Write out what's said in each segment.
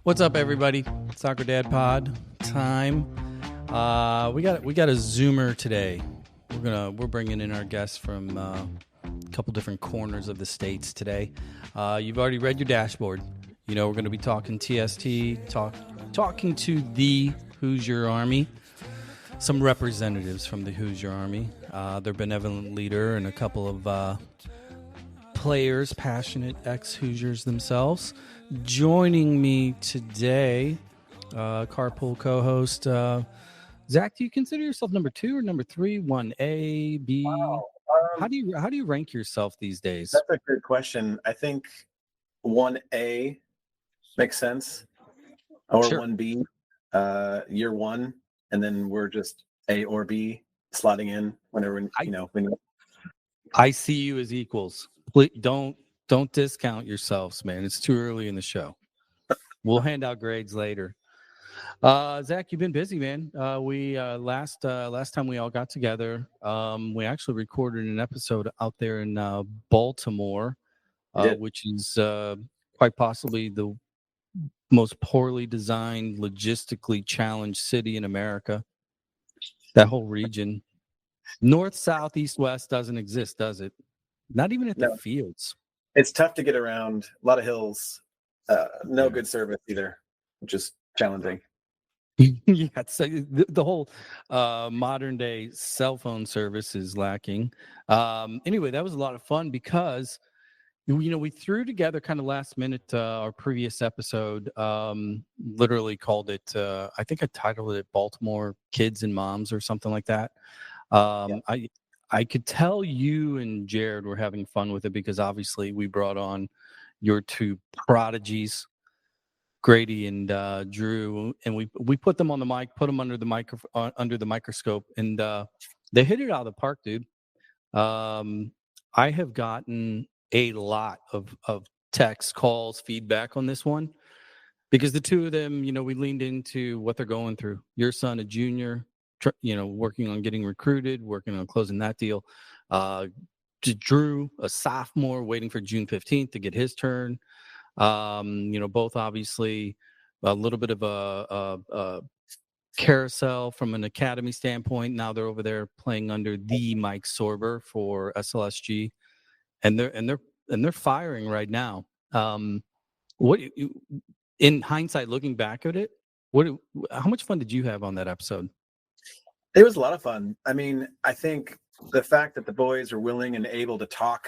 What's up, everybody? Soccer Dad Pod time. We got a Zoomer today. We're bringing in our guests from a couple different corners of the states today. You've already read your dashboard. You know we're going to be talking TST, talking to the Hoosier Army, some representatives from the Hoosier Army, their benevolent leader, and a couple of players, passionate ex-Hoosiers themselves. Joining me today, carpool co-host Zach. Do you consider yourself number 2 or number 3? 1A, B? Wow. How do you rank yourself these days? That's a good question. I think 1A makes sense, or Sure. 1B, year one, and then we're just A or B slotting in whenever when. I see you as equals. Please don't discount yourselves, man. It's too early in the show. We'll hand out grades later. Zach, you've been busy, man. We last time we all got together, we actually recorded an episode out there in Baltimore, which is quite possibly the most poorly designed, logistically challenged city in America. That whole region, north, south, east, west, doesn't exist, does it? Not even at the fields. It's tough to get around. A lot of hills. No good service either, which is challenging. Yeah, so the whole modern day cell phone service is lacking. Anyway, that was a lot of fun because we threw together kind of last minute our previous episode. Literally called it. I think I titled it "Baltimore Kids and Moms" or something like that. I could tell you and Jared were having fun with it because obviously we brought on your two prodigies, Grady and Drew, and we put them on the mic, put them under the microscope, and they hit it out of the park, dude. I have gotten a lot of texts, calls, feedback on this one because the two of them, we leaned into what they're going through. Your son, a junior, working on getting recruited, working on closing that deal. Drew, a sophomore, waiting for June 15th to get his turn. Both obviously a little bit of a carousel from an academy standpoint. Now they're over there playing under the Mike Sorber for SLSG, and they're firing right now. What in hindsight, looking back at it, how much fun did you have on that episode? It was a lot of fun. I mean, I think the fact that the boys are willing and able to talk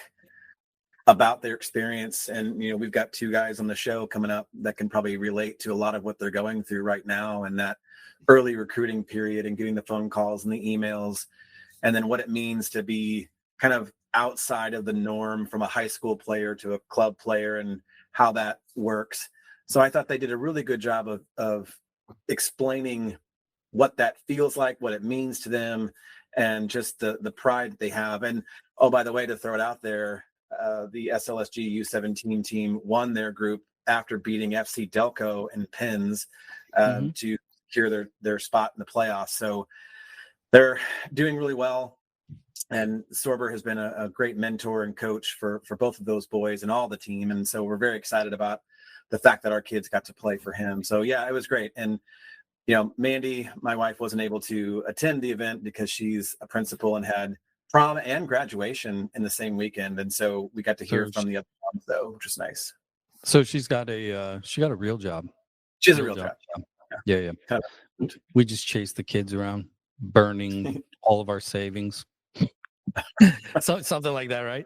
about their experience, and we've got two guys on the show coming up that can probably relate to a lot of what they're going through right now, and that early recruiting period and getting the phone calls and the emails, and then what it means to be kind of outside of the norm from a high school player to a club player and how that works. So I thought they did a really good job of explaining what that feels like, what it means to them, and just the pride that they have. And oh, by the way, to throw it out there, the SLSG U17 team won their group after beating FC Delco in pins to secure their spot in the playoffs. So they're doing really well. And Sorber has been a great mentor and coach for both of those boys and all the team. And so we're very excited about the fact that our kids got to play for him. So yeah, it was great. And Mandy, my wife, wasn't able to attend the event because she's a principal and had prom and graduation in the same weekend, and so we got to hear from the other moms though, which is nice. So she's got a real job. She has a real job. Yeah. We just chase the kids around, burning all of our savings. So something like that, right?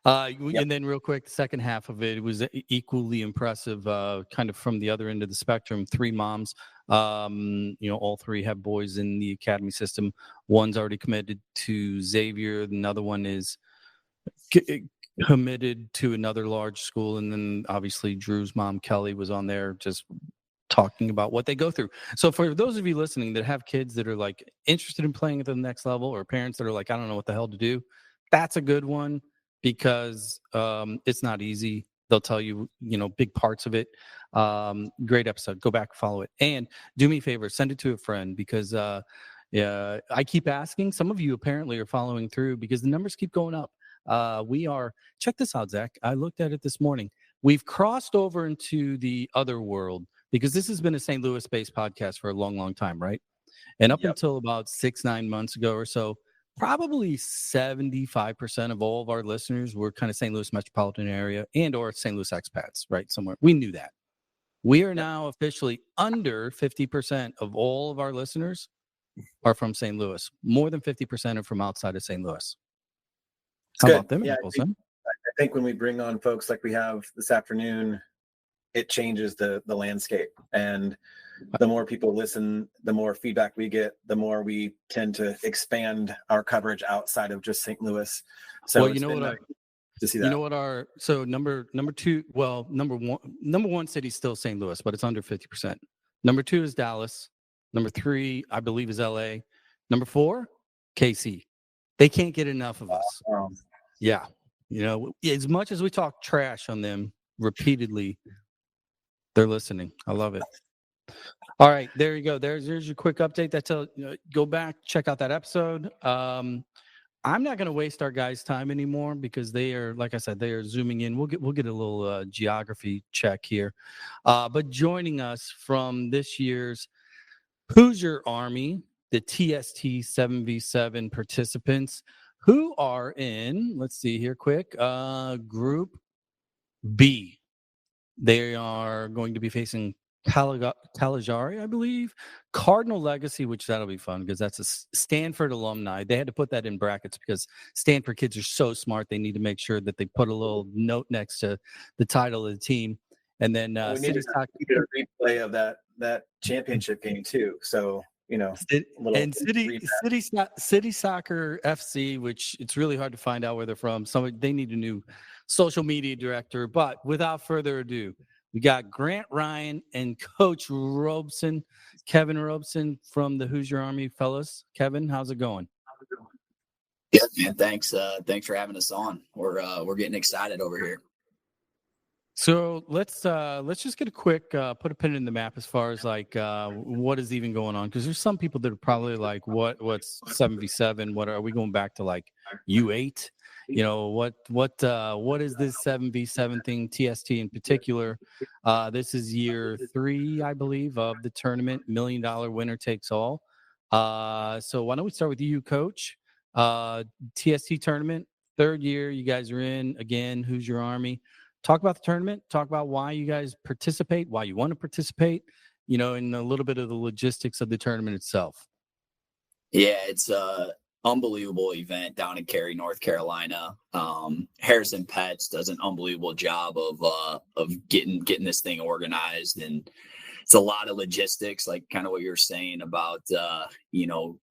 And then real quick, the second half of it was equally impressive, kind of from the other end of the spectrum. 3 moms, all 3 have boys in the academy system. One's already committed to Xavier. Another one is committed to another large school. And then obviously Drew's mom, Kelly, was on there just talking about what they go through. So for those of you listening that have kids that are like interested in playing at the next level, or parents that are like, I don't know what the hell to do, that's a good one because it's not easy. They'll tell you, big parts of it. Great episode. Go back, follow it. And do me a favor, send it to a friend because I keep asking. Some of you apparently are following through because the numbers keep going up. Check this out, Zach. I looked at it this morning. We've crossed over into the other world. because this has been a St. Louis-based podcast for a long, long time, right? And up Yep. until about 6-9 months ago or so, probably 75% of all of our listeners were kind of St. Louis metropolitan area and or St. Louis expats, right? Somewhere. We knew that. We are now officially under 50% of all of our listeners are from St. Louis. More than 50% are from outside of St. Louis. How about them apples, huh? I think when we bring on folks like we have this afternoon, it changes the landscape. And the more people listen, the more feedback we get, the more we tend to expand our coverage outside of just St. Louis. So well, you know what? To see that. You know what? Number two. Well, number one city is still St. Louis, but it's under 50%. Number 2 is Dallas. Number 3, I believe, is LA. Number 4, KC. They can't get enough of us. Yeah. You know, as much as we talk trash on them repeatedly, they're listening. I love it. All right, there you go. There's your quick update. Go back, check out that episode. I'm not going to waste our guys' time anymore because they are, like I said, they are zooming in. We'll get a little geography check here. But joining us from this year's Hoosier Army, the TST 7v7 participants who are in, let's see here quick, Group B. They are going to be facing Caligari, I believe, Cardinal Legacy, which that'll be fun because that's a Stanford alumni. They had to put that in brackets because Stanford kids are so smart. They need to make sure that they put a little note next to the title of the team. And then we need a replay of that championship game too. So City Soccer FC, which it's really hard to find out where they're from. They need a new social media director. But without further ado, we got Grant Ryan and Coach Robson, Kevin Robson from the Hoosier Army. Fellas, Kevin, how's it going? Yeah, man. Thanks for having us on. We're getting excited over here. So let's just get a quick put a pin in the map as far as like what is even going on, because there's some people that are probably like what's 7v7, what are we going back to, like U8, what is this 7v7 thing, TST in particular? This is year 3, I believe, of the tournament, $1 million winner takes all. So why don't we start with you, Coach? TST tournament, 3rd year you guys are in, again, Hoosier Army. Talk about the tournament, talk about why you guys participate, why you want to participate, and a little bit of the logistics of the tournament itself. Yeah, it's a unbelievable event down in Cary, North Carolina. Harrison Pets does an unbelievable job of getting this thing organized, and it's a lot of logistics, like kind of what you're saying about,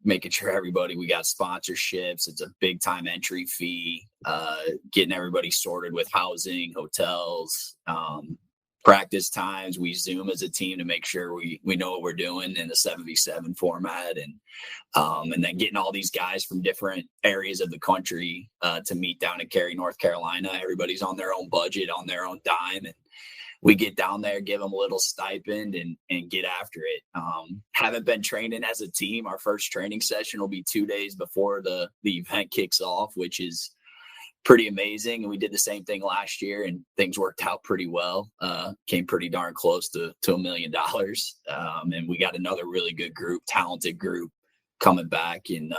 making sure we got sponsorships. It's a big time entry fee, getting everybody sorted with housing, hotels, practice times. We Zoom as a team to make sure we know what we're doing in the 7v7 format. And then getting all these guys from different areas of the country to meet down in Cary, North Carolina. Everybody's on their own budget, on their own dime. And we get down there, give them a little stipend and get after it. Haven't been training as a team. Our first training session will be 2 days before the event kicks off, which is pretty amazing. And we did the same thing last year and things worked out pretty well. Came pretty darn close to $1 million. And we got another really good group, talented group coming back. And,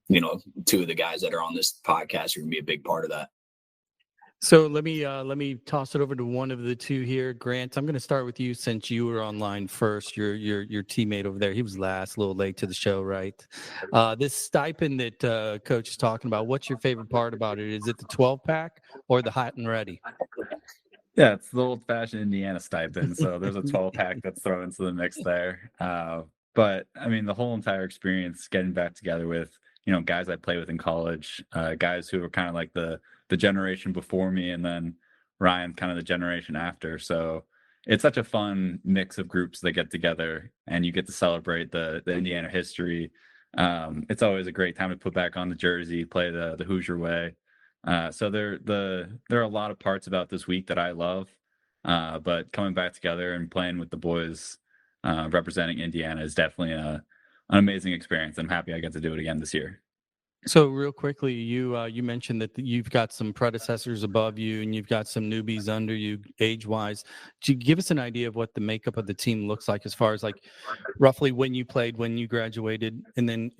2 of the guys that are on this podcast are going to be a big part of that. So let me toss it over to one of the 2 here. Grant, I'm going to start with you since you were online first. Your teammate over there, he was last, a little late to the show, right? This stipend that Coach is talking about, what's your favorite part about it? Is it the 12-pack or the hot and ready? Yeah, it's the old-fashioned Indiana stipend. So there's a 12-pack that's thrown into the mix there. But I mean, the whole entire experience, getting back together with guys I play with in college, guys who are kind of like the generation before me, and then Ryan kind of the generation after. So it's such a fun mix of groups that get together and you get to celebrate the Indiana history. It's always a great time to put back on the jersey, play the Hoosier way. So there are a lot of parts about this week that I love, but coming back together and playing with the boys representing Indiana is definitely an amazing experience. I'm happy I get to do it again this year. So real quickly, you mentioned that you've got some predecessors above you and you've got some newbies under you age-wise. Do you give us an idea of what the makeup of the team looks like as far as like roughly when you played, when you graduated, and then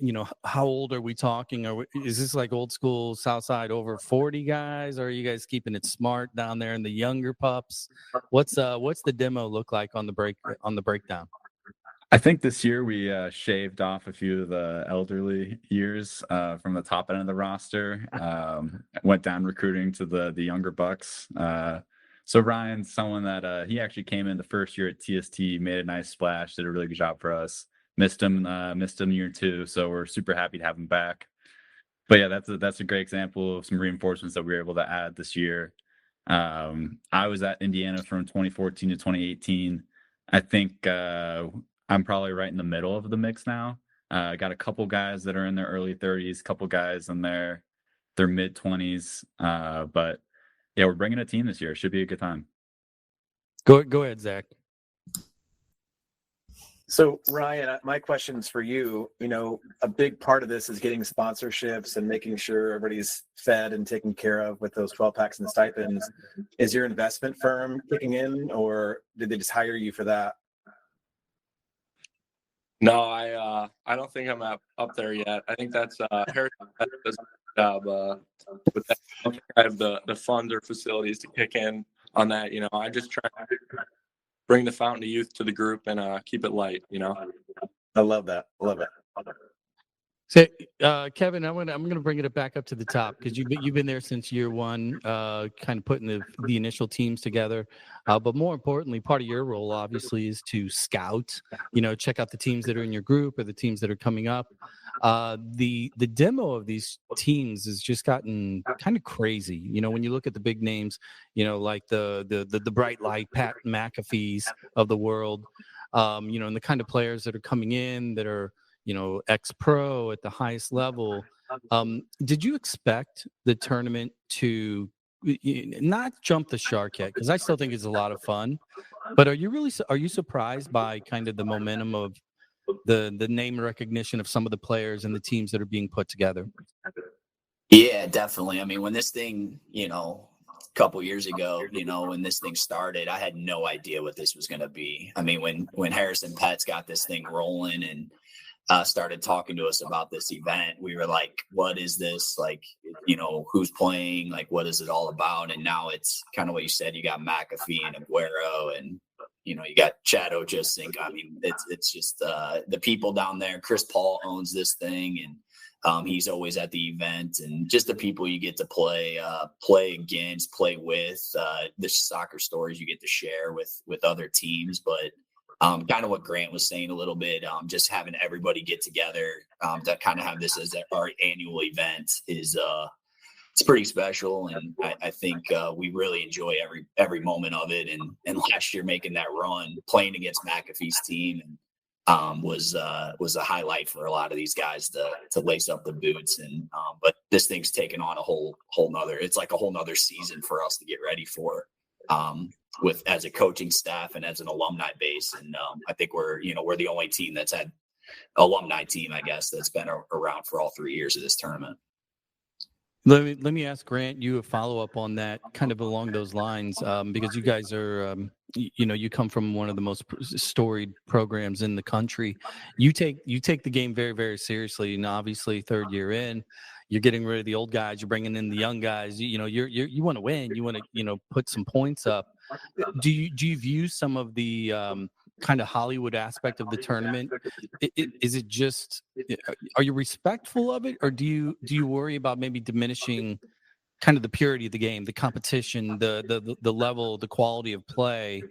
how old are we talking? Is this like old school Southside over 40 guys, or are you guys keeping it smart down there in the younger pups? What's the demo look like on the breakdown? I think this year we shaved off a few of the elderly years from the top end of the roster. Went down recruiting to the younger bucks. So Ryan's someone that he actually came in the first year at TST, made a nice splash, did a really good job for us. Missed him year 2, so we're super happy to have him back. But yeah, that's a great example of some reinforcements that we were able to add this year. I was at Indiana from 2014 to 2018. I think I'm probably right in the middle of the mix now. Got a couple guys that are in their early 30s, couple guys in their mid 20s. But yeah, we're bringing a team this year. Should be a good time. Go ahead, Zach. So Ryan, my question's for you. A big part of this is getting sponsorships and making sure everybody's fed and taken care of with those 12 packs and the stipends. Is your investment firm kicking in, or did they just hire you for that? No, I don't think I'm up there yet. I think that's Harris does a good job with that. I don't think I have the funds or facilities to kick in on that. I just try to bring the fountain of youth to the group and keep it light. I love that. So, Kevin, I'm gonna bring it back up to the top because you've been there since year one, kind of putting the initial teams together. But more importantly, part of your role obviously is to scout. Check out the teams that are in your group or the teams that are coming up. The demo of these teams has just gotten kind of crazy. When you look at the big names, like the bright light Pat McAfee's of the world, and the kind of players that are coming in that are ex-pro at the highest level. Did you expect the tournament to not jump the shark yet? Because I still think it's a lot of fun. But are you surprised by kind of the momentum of the name recognition of some of the players and the teams that are being put together? Yeah, definitely. I mean, when this thing, a couple years ago, when this thing started, I had no idea what this was going to be. I mean, when Harrison Pets got this thing rolling and started talking to us about this event, we were like, what is this? Like, who's playing? Like, what is it all about? And now it's kind of what you said. You got McAfee and Aguero and, you got Chad Ochocinco. I mean, it's just the people down there. Chris Paul owns this thing, and he's always at the event, and just the people you get to play against, play with, the soccer stories you get to share with other teams. But kind of what Grant was saying a little bit, just having everybody get together to kind of have this as our annual event is it's pretty special, and I think we really enjoy every moment of it. And last year making that run, playing against McAfee's team, and was a highlight for a lot of these guys to lace up the boots. And but this thing's taken on a whole nother. It's like a whole nother season for us to get ready for. With as a coaching staff and as an alumni base, and I think we're the only team that's had alumni team, I guess, that's been around for all 3 years of this tournament. Let me ask Grant you a follow up on that, kind of along those lines, because you guys are, you come from one of the most storied programs in the country. You take the game very, very seriously, and obviously third year in, you're getting rid of the old guys, you're bringing in the young guys. You want to win, you want to put some points up. Do you view some of the kind of Hollywood aspect of the tournament? Is it just, are you respectful of it, or do you worry about maybe diminishing kind of the purity of the game, the competition, the level, the quality of play?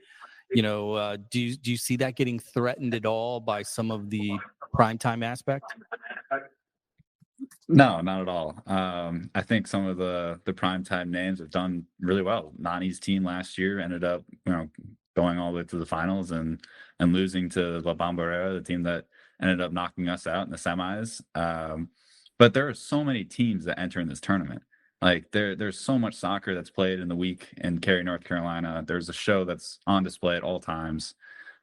Do you see that getting threatened at all by some of the primetime aspect? No, not at all. I think some of the primetime names have done really well. Nani's team last year ended up, going all the way to the finals and losing to La Bombonera, the team that ended up knocking us out in the semis. But there are so many teams that enter in this tournament. Like there's so much soccer that's played in the week in Cary, North Carolina. There's a show that's on display at all times.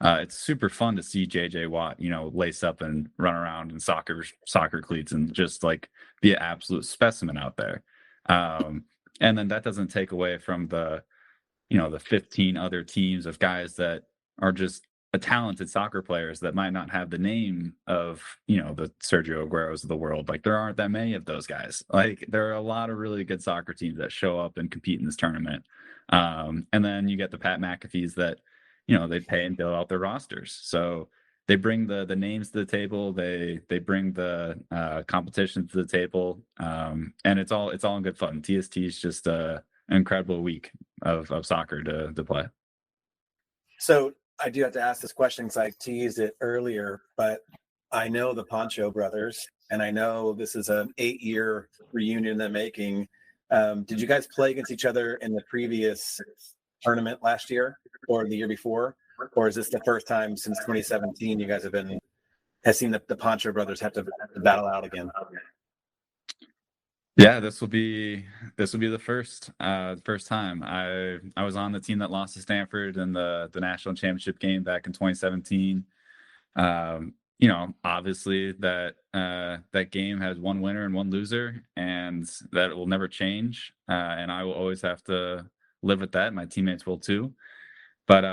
It's super fun to see JJ Watt, lace up and run around in soccer cleats and just like be an absolute specimen out there. And then that doesn't take away from the 15 other teams of guys that are just talented soccer players that might not have the name of, the Sergio Agueros of the world. Like there aren't that many of those guys. Like there are a lot of really good soccer teams that show up and compete in this tournament. And then you get the Pat McAfees that, they pay and build out their rosters. So they bring the names to the table. They bring the competition to the table. And it's all in good fun. TST is just an incredible week of soccer to play. So I do have to ask this question because I teased it earlier, but I know the Poncho brothers, and I know this is an 8-year reunion in the making. Did you guys play against each other in the previous tournament last year or the year before? Or is this the first time since 2017 you guys have seen the Poncho brothers have to battle out again? Yeah, this will be the first time. I was on the team that lost to Stanford in the national championship game back in 2017. Obviously that game has one winner and one loser, and that will never change. And I will always have to live with that. My teammates will too. But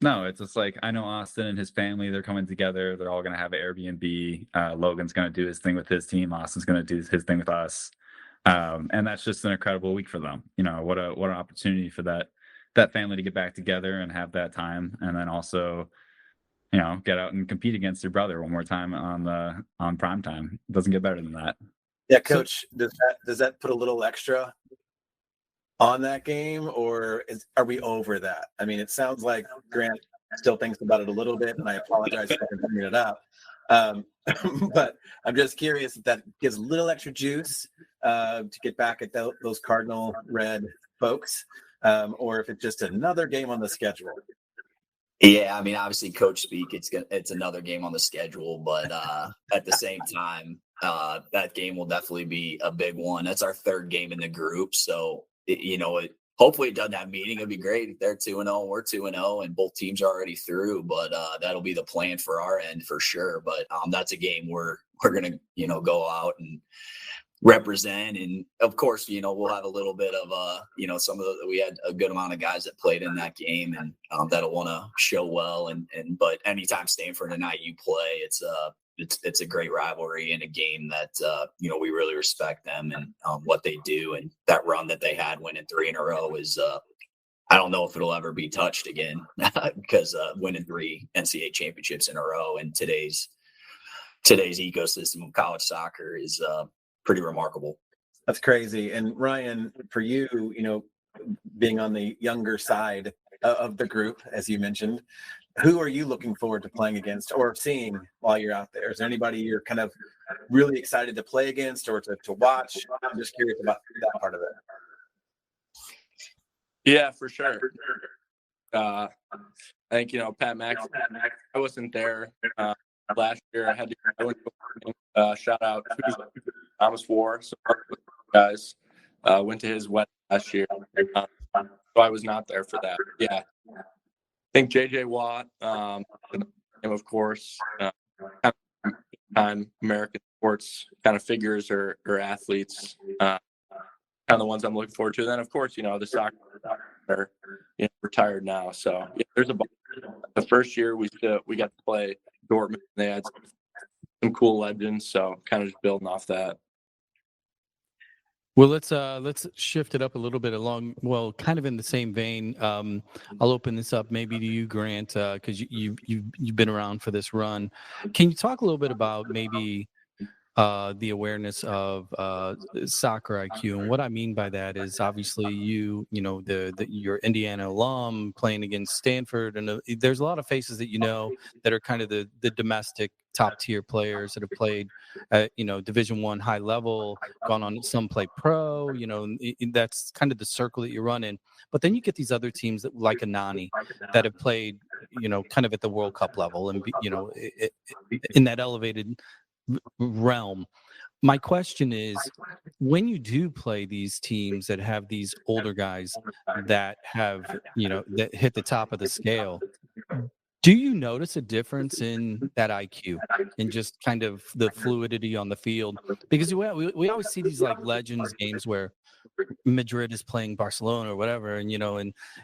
no, it's just like I know Austin and his family, they're coming together. They're all going to have an Airbnb. Logan's going to do his thing with his team. Austin's going to do his thing with us. And that's just an incredible week for them. What an opportunity for that family to get back together and have that time. And then also, get out and compete against your brother one more time on prime time. It doesn't get better than that. Yeah, Coach, does that put a little extra on that game, or are we over that? I mean, it sounds like Grant still thinks about it a little bit, and I apologize for bringing it up. But I'm just curious if that gives a little extra juice to get back at those Cardinal Red folks, or if it's just another game on the schedule. Yeah, I mean, obviously, coach speak. It's another game on the schedule, but at the same time, that game will definitely be a big one. That's our third game in the group, so hopefully it doesn't have meaning. It'd be great if they're 2-0, we're 2-0, and both teams are already through. But that'll be the plan for our end for sure. But that's a game we're gonna go out and represent, and of course we'll have a little bit of we had a good amount of guys that played in that game, and that'll want to show well. And but anytime Stanford and IU play, it's a great rivalry and a game that we really respect them and what they do, and that run that they had winning 3 in a row is I don't know if it'll ever be touched again because winning 3 NCAA championships in a row in today's ecosystem of college soccer is pretty remarkable. That's crazy. And Ryan, for you, being on the younger side of the group, as you mentioned, who are you looking forward to playing against or seeing while you're out there? Is there anybody you're kind of really excited to play against or to watch? I'm just curious about that part of it. Yeah, for sure. I think, Pat Max, I wasn't there last year. I went to shout out Thomas War, so guys went to his wedding last year. So I was not there for that. Yeah. I think JJ Watt, and of course, kind of American sports kind of figures or athletes, kind of the ones I'm looking forward to. And then, of course, the soccer are retired now. So yeah, there's the first year we got to play Dortmund. They had some cool legends, so kind of just building off that. Well, let's shift it up a little bit kind of in the same vein. I'll open this up maybe to you, Grant, because you've been around for this run. Can you talk a little bit about maybe the awareness of soccer IQ? And what I mean by that is obviously you're Indiana alum playing against Stanford, and there's a lot of faces that that are kind of the domestic top tier players that have played at Division I high level, gone on some play pro. That's kind of the circle that you run in. But then you get these other teams like Anani that have played kind of at the World Cup level and in that elevated realm. My question is, when you do play these teams that have these older guys that have that hit the top of the scale, Do you notice a difference in that IQ and just kind of the fluidity on the field? Because we always see these like legends games where Madrid is playing Barcelona or whatever, and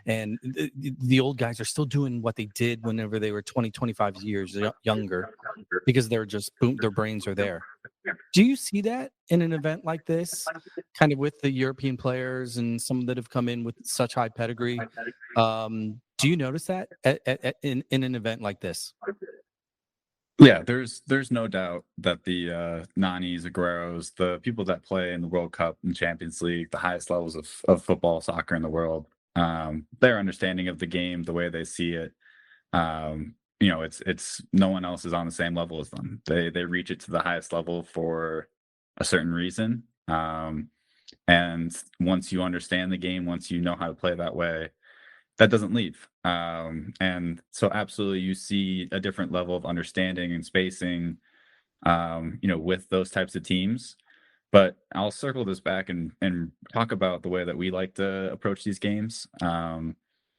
the old guys are still doing what they did whenever they were 20, 25 years younger, because they're just boom, their brains are there. Do you see that in an event like this, kind of with the European players and some that have come in with such high pedigree? Do you notice that in an event like this? Yeah, there's no doubt that the Nanis, Agueros, the people that play in the World Cup and Champions League, the highest levels of football, soccer in the world, their understanding of the game, the way they see it, it's no one else is on the same level as them. They reach it to the highest level for a certain reason. And once you understand the game, once you know how to play that way, that doesn't leave. And so absolutely you see a different level of understanding and spacing, with those types of teams. But I'll circle this back and talk about the way that we like to approach these games.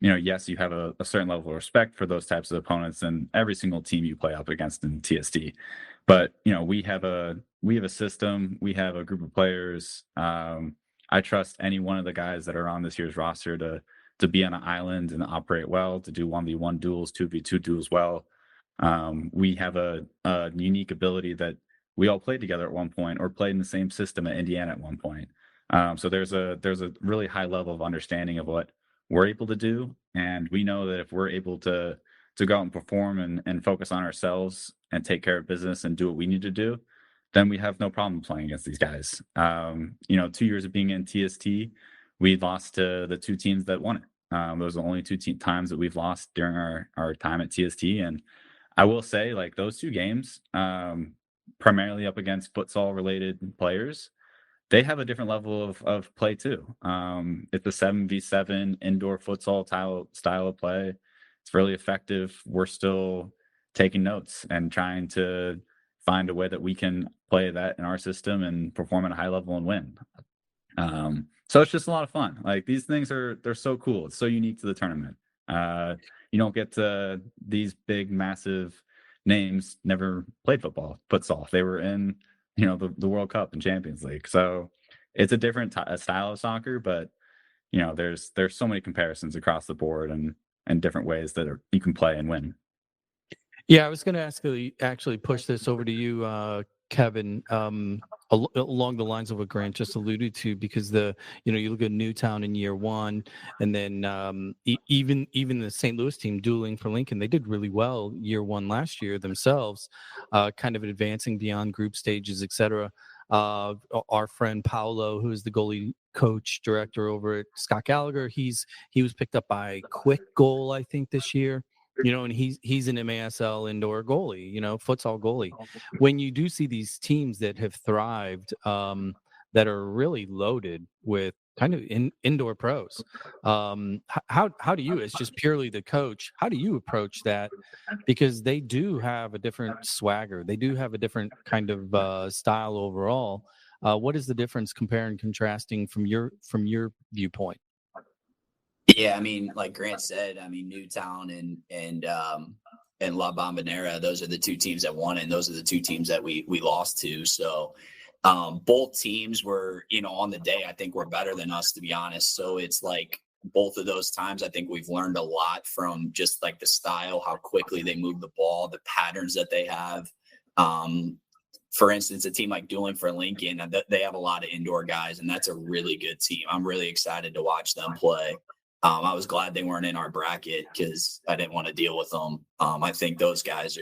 Yes, you have a certain level of respect for those types of opponents and every single team you play up against in TST. But, we have a system, we have a group of players. I trust any one of the guys that are on this year's roster to be on an island and operate well, to do 1v1 duels, 2v2 duels well. We have a unique ability that we all played together at one point or played in the same system at Indiana at one point. So there's a really high level of understanding of what we're able to do. And we know that if we're able to go out and perform and focus on ourselves and take care of business and do what we need to do, then we have no problem playing against these guys. 2 years of being in TST, we lost to the two teams that won it. Those are the only two times that we've lost during our time at TST. And I will say, like, those two games, primarily up against futsal-related players, they have a different level of play too. It's a 7v7 indoor futsal style of play. It's really effective. We're still taking notes and trying to find a way that we can play that in our system and perform at a high level and win. So it's just a lot of fun. Like, these things they're so cool. It's so unique to the tournament. You don't get to these big, massive names never played futsal. They were in, the World Cup and Champions League. So it's a different style of soccer, but there's so many comparisons across the board and different ways that you can play and win. Yeah, I was going to actually push this over to you, Kevin, along the lines of what Grant just alluded to, because you look at Newtown in year one, and then even the St. Louis team dueling for Lincoln, they did really well year one last year themselves, kind of advancing beyond group stages, etc. Our friend Paolo, who is the goalie coach director over at Scott Gallagher, he was picked up by Quick Goal, I think, this year. And he's an MASL indoor goalie, futsal goalie. When you do see these teams that have thrived, that are really loaded with kind of indoor pros, how do you, as just purely the coach, how do you approach that? Because they do have a different swagger. They do have a different kind of style overall. What is the difference comparing, contrasting from your viewpoint? Yeah, I mean, like Grant said, Newtown and La Bombonera, those are the two teams that won, and those are the two teams that we lost to. So both teams were, on the day, I think were better than us, to be honest. So it's like both of those times, I think we've learned a lot from just like the style, how quickly they move the ball, the patterns that they have. For instance, a team like dueling for Lincoln, they have a lot of indoor guys, and that's a really good team. I'm really excited to watch them play. I was glad they weren't in our bracket because I didn't want to deal with them. I think those guys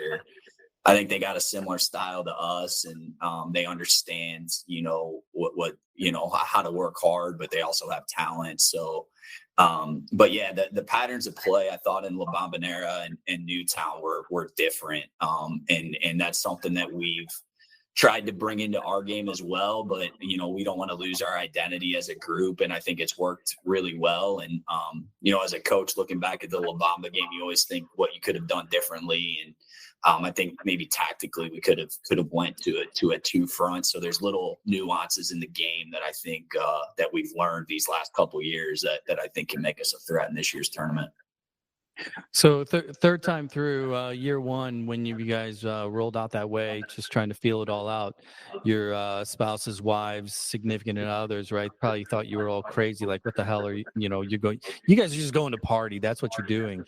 I think they got a similar style to us, and they understand, what how to work hard, but they also have talent. So, but yeah, the patterns of play, I thought in La Bombonera and Newtown were different. And that's something that we've tried to bring into our game as well, but we don't want to lose our identity as a group, and I think it's worked really well. And as a coach, looking back at the La Bamba game, you always think what you could have done differently, and I think maybe tactically we could have went to a two front. So there's little nuances in the game that I think that we've learned these last couple of years that I think can make us a threat in this year's tournament. So third time through, year one, when you guys rolled out that way, just trying to feel it all out, your spouses, wives, significant others, right? Probably thought you were all crazy. Like, what the hell are you? You're going. You guys are just going to party. That's what you're doing.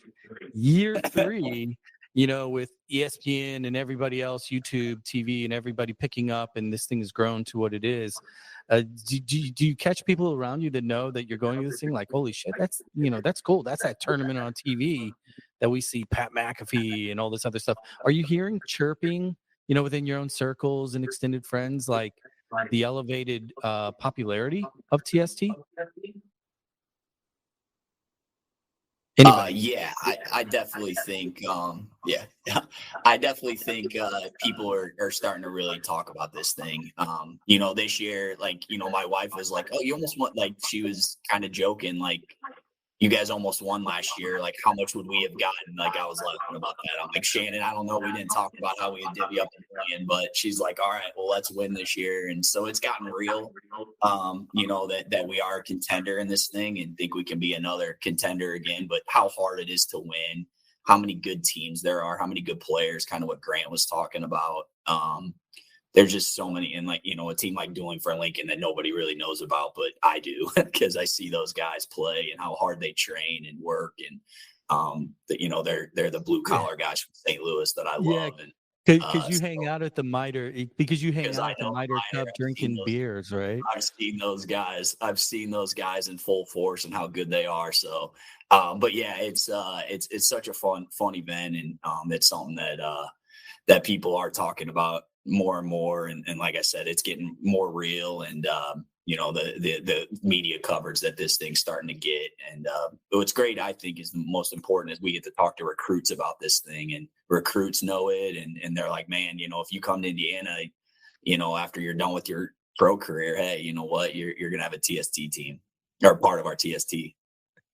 Year three, with ESPN and everybody else, YouTube, TV, and everybody picking up, and this thing has grown to what it is. Do you catch people around you that know that you're going to this thing? Like, holy shit, that's cool. That's that tournament on TV that we see Pat McAfee and all this other stuff. Are you hearing chirping, within your own circles and extended friends, like the elevated popularity of TST? Anybody? Yeah, I definitely think, I definitely think people are starting to really talk about this thing. This year, like, my wife was like, oh, you almost won, like, she was kind of joking, like, you guys almost won last year. Like, how much would we have gotten? Like, I was laughing about that. I'm like, Shannon, I don't know. We didn't talk about how we would divvy up $1 million, but she's like, all right, well, let's win this year. And so it's gotten real, that we are a contender in this thing and think we can be another contender again, but how hard it is to win, how many good teams there are, how many good players, kind of what Grant was talking about. There's just so many, and like, a team like Dueling for Lincoln that nobody really knows about, but I do because I see those guys play and how hard they train and work, and they're the blue collar guys from St. Louis that I love. And because you hang out at the Miter, because you hang out at the Miter Cup drinking beers, right? I've seen those guys. I've seen those guys in full force and how good they are. So, but yeah, it's such a fun event, and it's something that people are talking about more and more, and like I said, it's getting more real, and the media coverage that this thing's starting to get, and what's great, I think, is the most important is we get to talk to recruits about this thing, and recruits know it, and they're like, man, if you come to Indiana, after you're done with your pro career, hey, you know what, you're gonna have a TST team or part of our TST.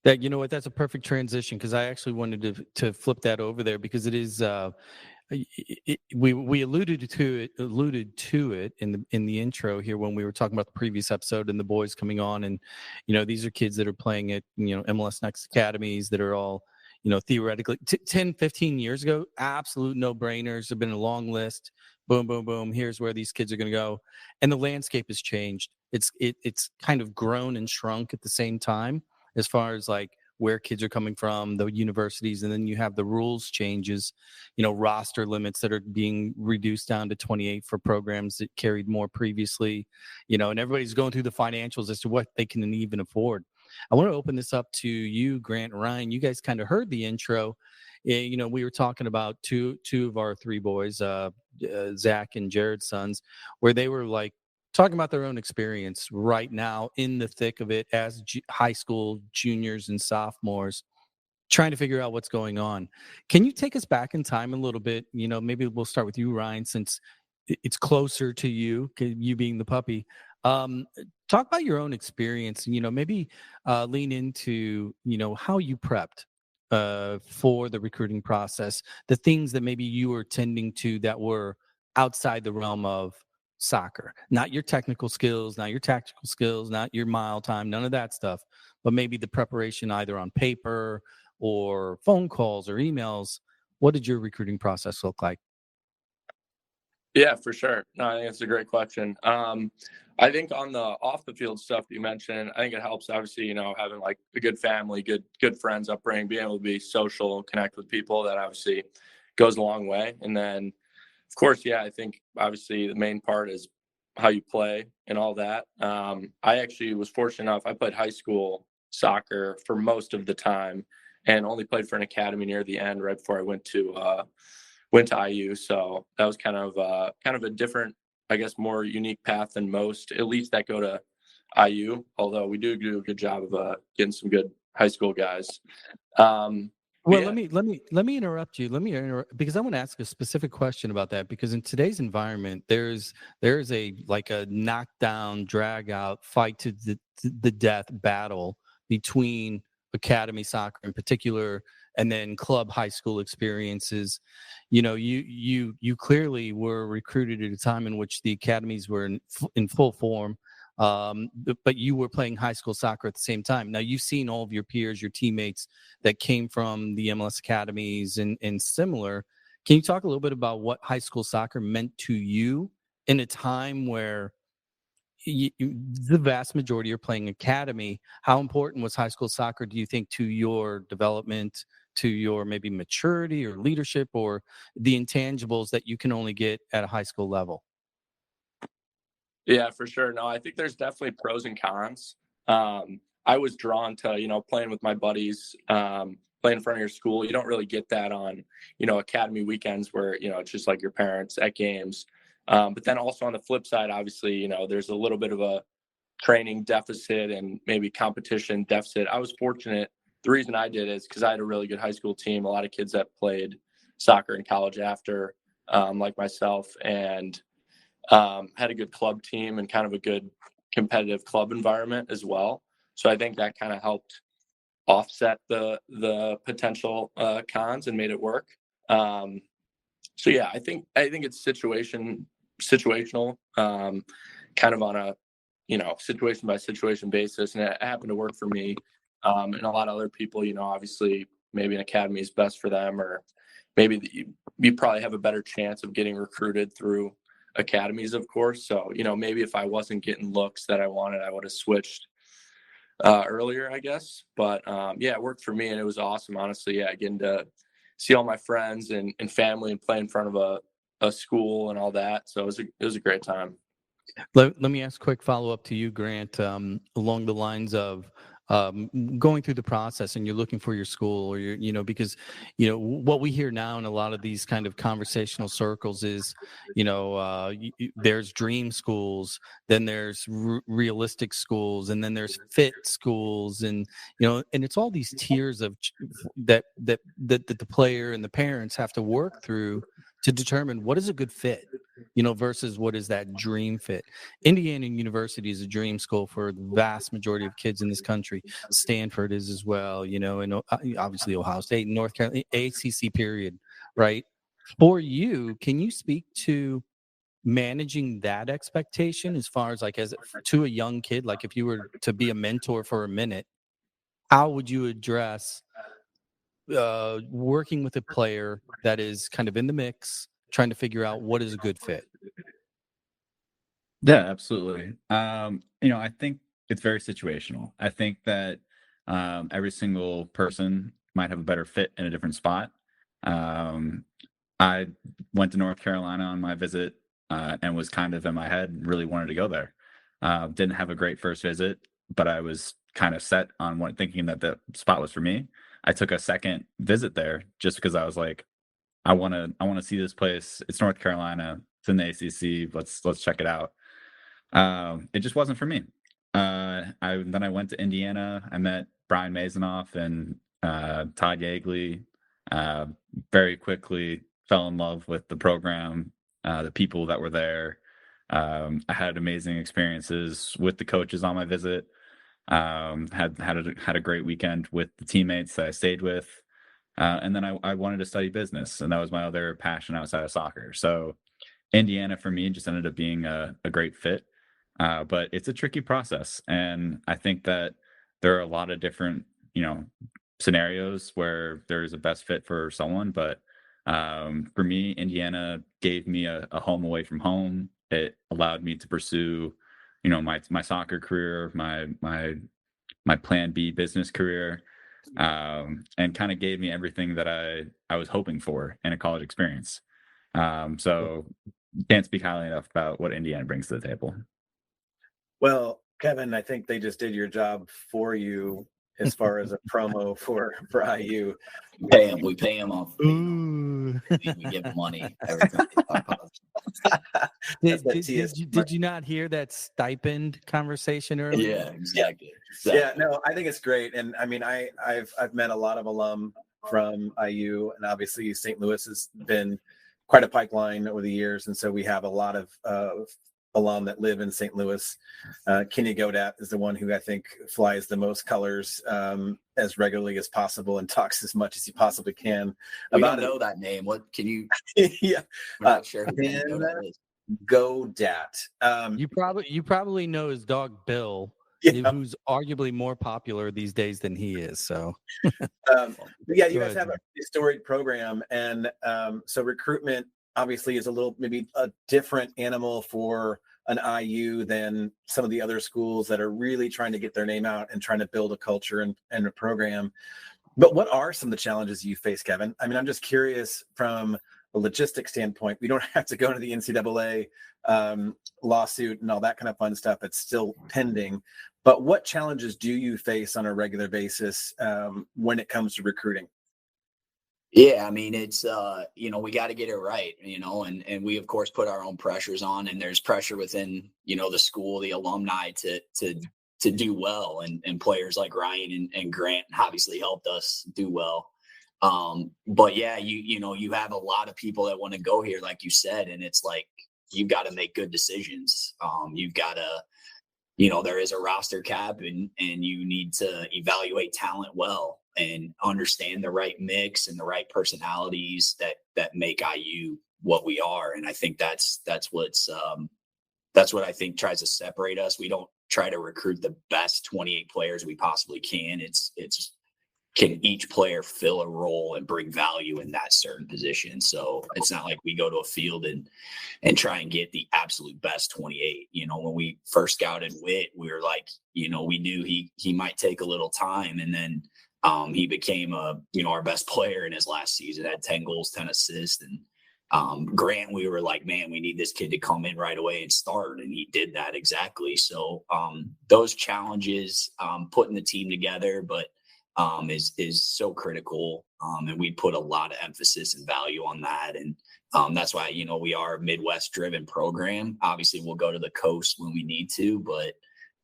That's a perfect transition, because I actually wanted to flip that over there, because it is we alluded to it in the intro here when we were talking about the previous episode and the boys coming on, and these are kids that are playing at MLS Next academies that are all theoretically 10 15 years ago absolute no-brainers. Have been a long list, boom boom boom, here's where these kids are going to go, and the landscape has changed. It's kind of grown and shrunk at the same time, as far as like where kids are coming from, the universities, and then you have the rules changes, roster limits that are being reduced down to 28 for programs that carried more previously, and everybody's going through the financials as to what they can even afford. I want to open this up to you, Grant, Ryan. You guys kind of heard the intro. We were talking about two of our three boys, Zach and Jared's sons, where they were like talking about their own experience right now in the thick of it as high school juniors and sophomores, trying to figure out what's going on. Can you take us back in time a little bit? Maybe we'll start with you, Ryan, since it's closer to you being the puppy. Talk about your own experience, maybe lean into, how you prepped for the recruiting process, the things that maybe you were tending to that were outside the realm of soccer, not your technical skills, not your tactical skills, not your mile time, none of that stuff, but maybe the preparation either on paper or phone calls or emails. What did your recruiting process look like? Yeah, for sure. No, I think it's a great question. I think on the off the field stuff you mentioned, I think it helps, obviously, having like a good family, good friends, upbringing, being able to be social, connect with people, that obviously goes a long way. And then, of course, yeah, I think obviously the main part is how you play and all that. I actually was fortunate enough, I played high school soccer for most of the time and only played for an academy near the end, right before I went to IU. So that was kind of a different, I guess, more unique path than most, at least that go to IU, although we do a good job of getting some good high school guys. Well, yeah. Let me interrupt you. Because I want to ask a specific question about that, because in today's environment, there's a knockdown, drag out, fight to the death battle between academy soccer in particular and then club high school experiences. You clearly were recruited at a time in which the academies were in full form. but you were playing high school soccer at the same time. Now you've seen all of your peers, your teammates that came from the MLS academies and similar. Can you talk a little bit about what high school soccer meant to you in a time where the vast majority are playing academy? How important was high school soccer, do you think, to your development, to your maybe maturity or leadership, or the intangibles that you can only get at a high school level? Yeah, for sure. No, I think there's definitely pros and cons. I was drawn to, playing with my buddies, playing in front of your school. You don't really get that on, academy weekends where, it's just like your parents at games. But then also on the flip side, obviously, there's a little bit of a training deficit and maybe competition deficit. I was fortunate. The reason I did is because I had a really good high school team, a lot of kids that played soccer in college after, like myself, and had a good club team and kind of a good competitive club environment as well. So I think that kind of helped offset the potential cons and made it work. So yeah, I think it's situational, kind of on a situation by situation basis, and it happened to work for me. And a lot of other people, obviously maybe an academy is best for them, or maybe you probably have a better chance of getting recruited through academies, of course. So maybe if I wasn't getting looks that I wanted, I would have switched earlier, I guess. But yeah, it worked for me, and it was awesome, honestly. Yeah, getting to see all my friends and family and play in front of a school and all that. So it was a great time. Let me ask a quick follow-up to you, Grant, along the lines of going through the process and you're looking for your school, or because what we hear now in a lot of these kind of conversational circles is there's dream schools, then there's realistic schools, and then there's fit schools, and and it's all these tiers of that the player and the parents have to work through to determine what is a good fit, versus what is that dream fit. Indiana University is a dream school for the vast majority of kids in this country. Stanford is as well, and obviously Ohio State, North Carolina, ACC period, right? For you, can you speak to managing that expectation as far as to a young kid? Like if you were to be a mentor for a minute, how would you address working with a player that is kind of in the mix, trying to figure out what is a good fit? Yeah, absolutely. I think it's very situational. I think that every single person might have a better fit in a different spot. I went to North Carolina on my visit and was kind of in my head, really wanted to go there. Didn't have a great first visit, but I was kind of set on thinking that the spot was for me. I took a second visit there just because I was like, I want to see this place. It's North Carolina. It's in the ACC. Let's check it out. It just wasn't for me. Then I went to Indiana. I met Brian Mazonoff and Todd Yeagley. Very quickly fell in love with the program, the people that were there. I had amazing experiences with the coaches on my visit. Had a great weekend with the teammates that I stayed with. And then I wanted to study business, and that was my other passion outside of soccer. So Indiana for me just ended up being a great fit. But it's a tricky process. And I think that there are a lot of different, scenarios where there's a best fit for someone. But for me, Indiana gave me a home away from home. It allowed me to pursue, my soccer career, my plan B business career, and kind of gave me everything that I was hoping for in a college experience. So can't speak highly enough about what Indiana brings to the table. Well, Kevin, I think they just did your job for you as far as a promo for IU. We pay him off. We give him money every time. Did you not hear that stipend conversation earlier? Yeah, exactly. Yeah, no, I think it's great. And I mean, I've met a lot of alum from IU, and obviously St. Louis has been quite a pipeline over the years. And so we have a lot of alum that live in St. Louis. Kenny Godat is the one who I think flies the most colors as regularly as possible and talks as much as he possibly can. We don't know that name. What can you? Yeah, I'm not sure who Kenny Godat is. Godat. You probably know his dog Bill, Yeah. who's arguably more popular these days than he is. So, But yeah, you Go guys ahead, have a storied program, and so recruitment obviously is a little maybe a different animal for an IU than some of the other schools that are really trying to get their name out and trying to build a culture and a program. But what are some of the challenges you face, Kevin? I mean, I'm just curious from a logistics standpoint. We don't have to go into the NCAA lawsuit and all that kind of fun stuff. It's still pending. But what challenges do you face on a regular basis when it comes to recruiting? Yeah, I mean, it's, we got to get it right, and we, of course, put our own pressures on, and there's pressure within, the school, the alumni to do well. And players like Ryan and Grant obviously helped us do well. But yeah, you have a lot of people that want to go here, like you said, and it's like, you've got to make good decisions. You've got to, there is a roster cap, and you need to evaluate talent well and understand the right mix and the right personalities that make IU what we are. And I think that's what I think tries to separate us. We don't try to recruit the best 28 players we possibly can. It's can each player fill a role and bring value in that certain position. So it's not like we go to a field and try and get the absolute best 28. When we first scouted Witt, we were like, we knew he might take a little time, and then he became our best player in his last season, had 10 goals, 10 assists. And Grant, we were like, man, we need this kid to come in right away and start. And he did that exactly. So those challenges, putting the team together, but is so critical. And we put a lot of emphasis and value on that. And that's why, we are a Midwest driven program. Obviously we'll go to the coast when we need to, but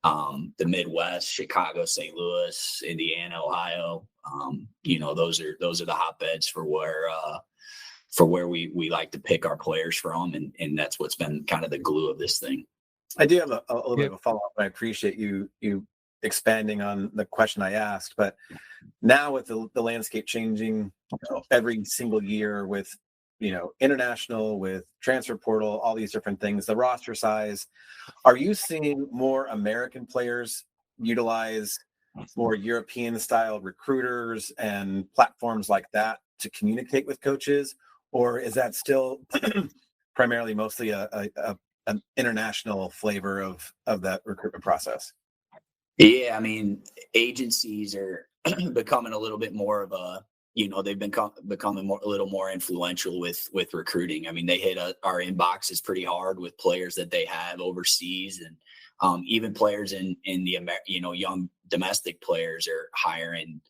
the Midwest, Chicago, St. Louis, Indiana, Ohio, those are the hotbeds for where we like to pick our players from. And that's what's been kind of the glue of this thing. I do have a little bit of a follow-up, and I appreciate you expanding on the question I asked. But now with the landscape changing every single year with, international, with transfer portal, all these different things, the roster size, are you seeing more American players utilize more European style recruiters and platforms like that to communicate with coaches? Or is that still primarily mostly an international flavor of that recruitment process? Yeah, I mean, agencies are becoming a little bit more of a, they've been becoming a little more influential with recruiting. I mean, they hit our inboxes pretty hard with players that they have overseas, and even players in the young domestic players are hiring.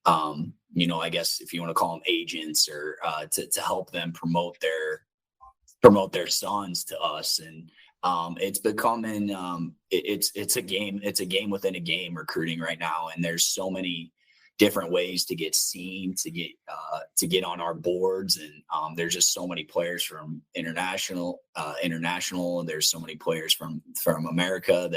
I guess if you want to call them agents, or to help them promote their sons to us. And it's becoming it's a game within a game, recruiting right now. And there's so many different ways to get seen, to get on our boards. And there's just so many players from international, and there's so many players from America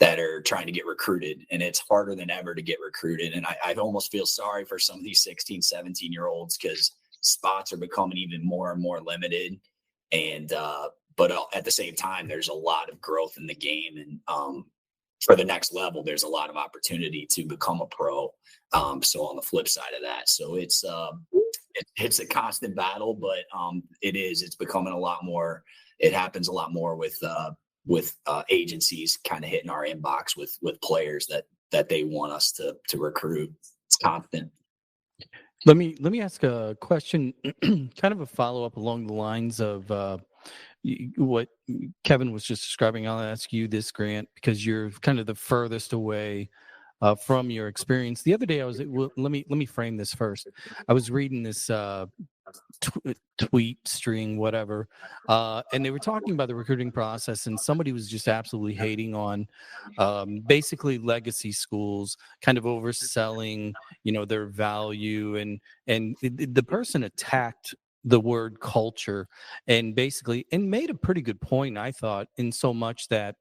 that are trying to get recruited, and it's harder than ever to get recruited. And I almost feel sorry for some of these 16, 17-year-olds, because spots are becoming even more and more limited. And, but at the same time, there's a lot of growth in the game. And for the next level, there's a lot of opportunity to become a pro. So on the flip side of that, so it's a constant battle, but it's becoming a lot more. It happens a lot more with agencies kind of hitting our inbox with players that they want us to recruit. It's constant. Let me ask a question, kind of a follow-up along the lines of what Kevin was just describing. I'll ask you this, Grant, because you're kind of the furthest away from your experience. The other day, let me frame this first. I was reading this tweet string, whatever, and they were talking about the recruiting process, and somebody was just absolutely hating on basically legacy schools kind of overselling their value, and the person attacked the word culture and made a pretty good point, I thought, in so much that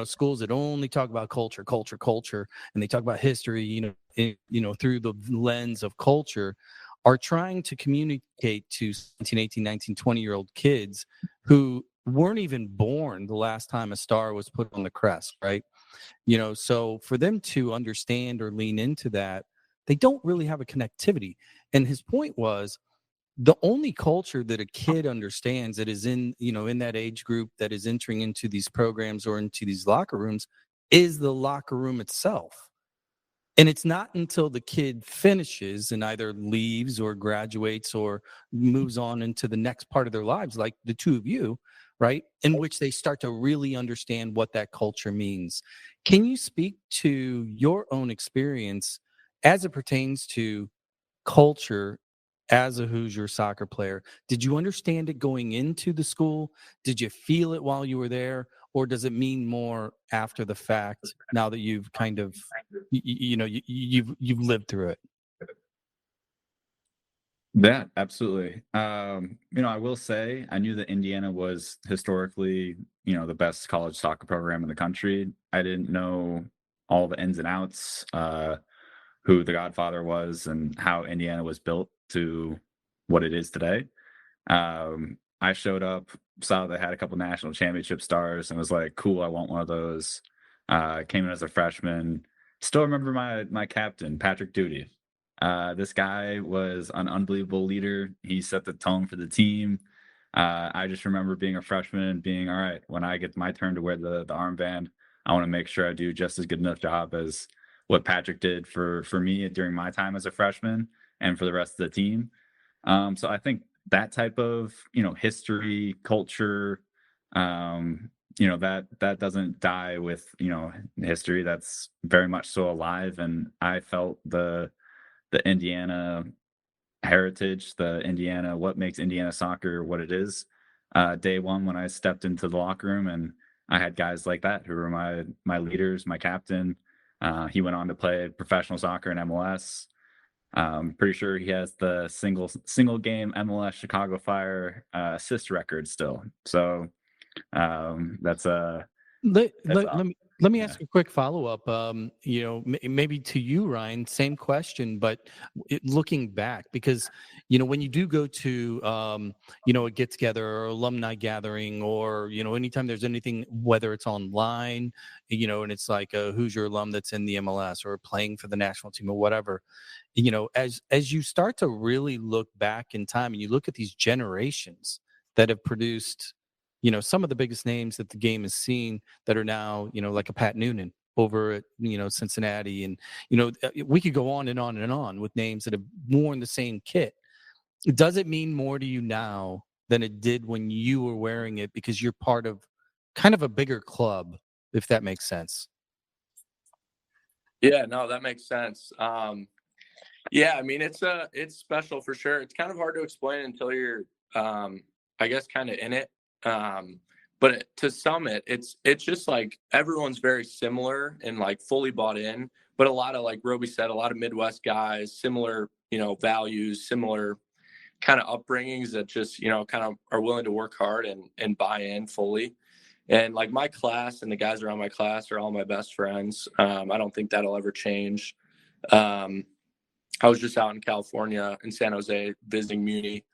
schools that only talk about culture, and they talk about history, through the lens of culture, are trying to communicate to 17, 18, 19, 20-year-old kids who weren't even born the last time a star was put on the crest, right? So for them to understand or lean into that, they don't really have a connectivity. And his point was, the only culture that a kid understands that is in that age group that is entering into these programs or into these locker rooms is the locker room itself. And it's not until the kid finishes and either leaves or graduates or moves on into the next part of their lives, like the two of you, right, in which they start to really understand what that culture means. Can you speak to your own experience as it pertains to culture as a Hoosier soccer player? Did you understand it going into the school? Did you feel it while you were there? Or does it mean more after the fact, now that you've kind of, you've lived through it? Yeah, absolutely. I will say I knew that Indiana was historically, the best college soccer program in the country. I didn't know all the ins and outs, who the Godfather was and how Indiana was built to what it is today. I showed up, saw they had a couple national championship stars, and was like, cool, I want one of those. Came in as a freshman. Still remember my captain, Patrick Duty. This guy was an unbelievable leader. He set the tone for the team. I just remember being a freshman and being, all right, when I get my turn to wear the armband, I want to make sure I do just as good enough job as what Patrick did for me during my time as a freshman and for the rest of the team. So I think that type of, history, culture, that doesn't die with, history. That's very much so alive. And I felt the Indiana heritage, what makes Indiana soccer what it is. Day one, when I stepped into the locker room, and I had guys like that who were my leaders, my captain. He went on to play professional soccer in MLS. Pretty sure he has the single game MLS Chicago Fire assist record still. So that's Let me ask a quick follow-up. Maybe to you, Ryan, same question, but looking back, because when you do go to a get-together or alumni gathering, or anytime there's anything, whether it's online, and it's like a Hoosier alum that's in the MLS or playing for the national team or whatever, as you start to really look back in time and you look at these generations that have produced some of the biggest names that the game has seen, that are now, like a Pat Noonan over at, Cincinnati. And, we could go on and on and on with names that have worn the same kit. Does it mean more to you now than it did when you were wearing it, because you're part of kind of a bigger club, if that makes sense? Yeah, no, that makes sense. Yeah, I mean, it's special for sure. It's kind of hard to explain until you're, I guess, kind of in it. But to sum it, it's just like everyone's very similar and like fully bought in, but a lot of, like Roby said, a lot of Midwest guys, similar, values, similar kind of upbringings that just, kind of are willing to work hard and buy in fully. And like my class and the guys around my class are all my best friends. I don't think that'll ever change. I was just out in California in San Jose visiting Muni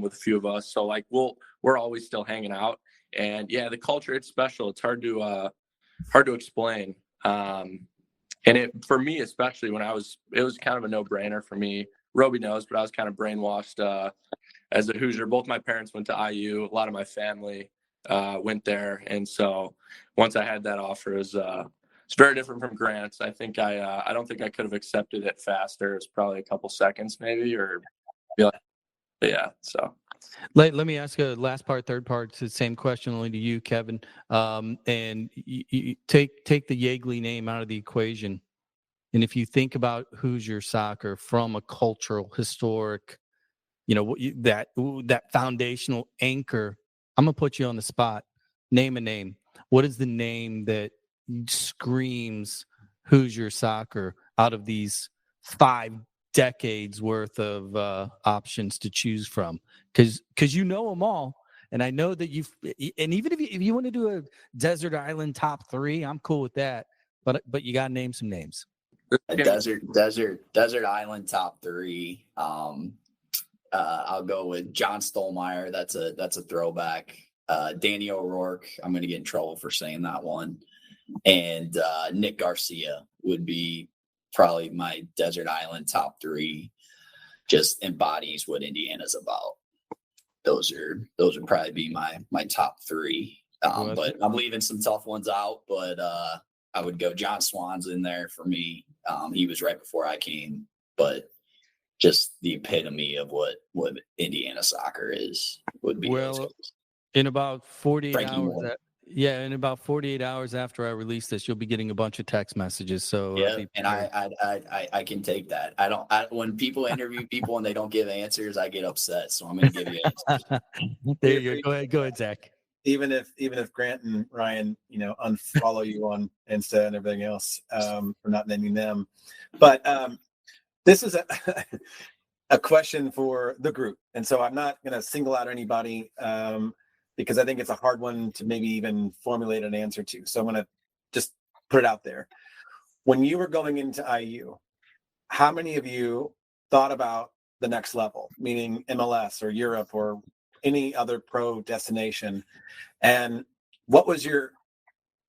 with a few of us. So like we're always still hanging out. And yeah, the culture, it's special. It's hard to explain. And for me, especially when it was kind of a no-brainer for me. Roby knows, but I was kind of brainwashed as a Hoosier. Both my parents went to IU. A lot of my family went there. And so once I had that offer, it's very different from Grant's. I think I don't think I could have accepted it faster. It's probably a couple seconds maybe, or yeah. So let me ask a last part, third part, to the same question, only to you, Kevin. And you take the Yeagley name out of the equation. And if you think about Hoosier soccer from a cultural, historic, that foundational anchor, I'm gonna put you on the spot. Name a name. What is the name that screams Hoosier soccer out of these 5 decades worth of options to choose from? Because them all, and I know that and even if you want to do a desert island top 3, I'm cool with that. But you got to name some names. A desert island top 3. I'll go with John Stolmeyer. That's a throwback. Danny O'Rourke. I'm going to get in trouble for saying that one. And Nick Garcia would be probably my desert island top 3. Just embodies what Indiana's about. Those would probably be my top 3. But I'm leaving some tough ones out. But I would go John Swan's in there for me. He was right before I came, but just the epitome of what Indiana soccer is would be. Well, in about 48 Frankie hours. Moore. In about 48 hours after I release this, you'll be getting a bunch of text messages. So yeah, and I can take that. When people interview people and they don't give answers, I get upset. So I'm going to give you answers. There you go. Go ahead, Zach. Even if Grant and Ryan, unfollow you on Insta and everything else for not naming them, but this is a question for the group, and so I'm not going to single out anybody because I think it's a hard one to maybe even formulate an answer to. So I'm going to just put it out there. When you were going into IU, how many of you thought about the next level, meaning MLS or Europe or any other pro destination? And what was your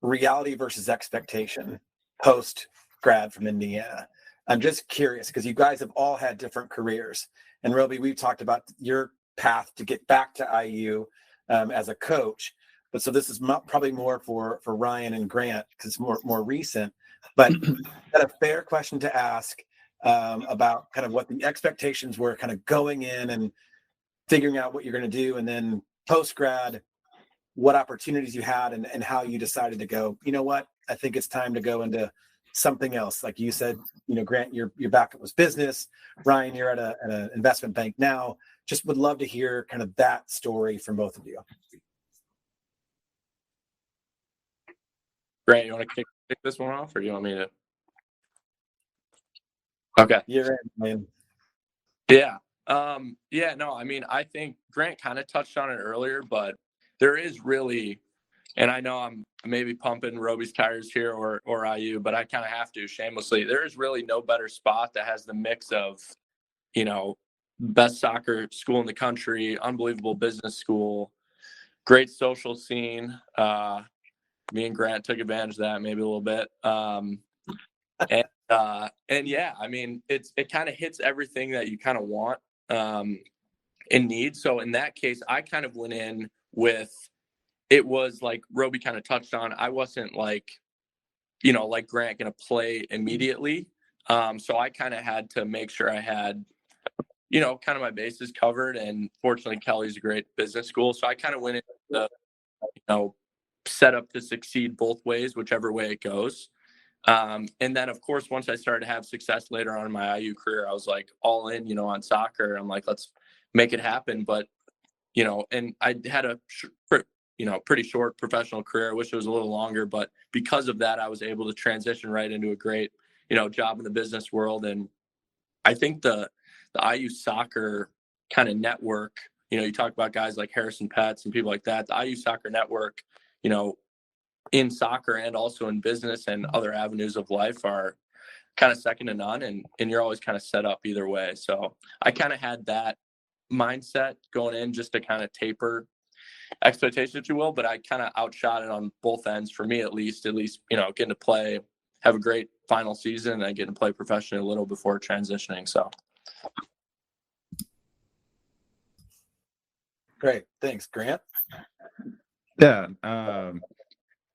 reality versus expectation post grad from Indiana? I'm just curious because you guys have all had different careers. And Roby, we've talked about your path to get back to IU as a coach. But so this is probably more for Ryan and Grant because it's more recent. But that's a fair question to ask about kind of what the expectations were kind of going in and figuring out what you're going to do. And then post grad, what opportunities you had and how you decided to go, you know what, I think it's time to go into something else. Like you said, Grant, your backup was business. Ryan, you're at an investment bank now. Just would love to hear kind of that story from both of you. Grant, you want to kick this one off or do you want me to? Okay. You're in, man. Yeah. No, I mean, I think Grant kind of touched on it earlier, but there is really, and I know I'm maybe pumping Roby's tires here or IU, but I kind of have to shamelessly. There is really no better spot that has the mix of, best soccer school in the country, unbelievable business school, great social scene. Me and Grant took advantage of that maybe a little bit. And yeah, I mean, it kind of hits everything that you kind of want and need. So in that case, I kind of went in with, it was like Roby kind of touched on. I wasn't like Grant going to play immediately. So I kind of had to make sure I had, kind of my bases covered. And fortunately, Kelly's a great business school. So I kind of went into the, set up to succeed both ways, whichever way it goes. And then, of course, once I started to have success later on in my IU career, I was like all in, on soccer. I'm like, let's make it happen. But, and I had a, pretty short professional career. I wish it was a little longer, but because of that, I was able to transition right into a great, job in the business world. And I think the IU soccer kind of network, you talk about guys like Harrison Petts and people like that, the IU soccer network, in soccer and also in business and other avenues of life are kind of second to none. And you're always kind of set up either way. So I kind of had that mindset going in just to kind of taper expectations, if you will, but I kind of outshot it on both ends for me, at least, getting to play, have a great final season and then getting to play professionally a little before transitioning. So. Great. Thanks, Grant. Yeah.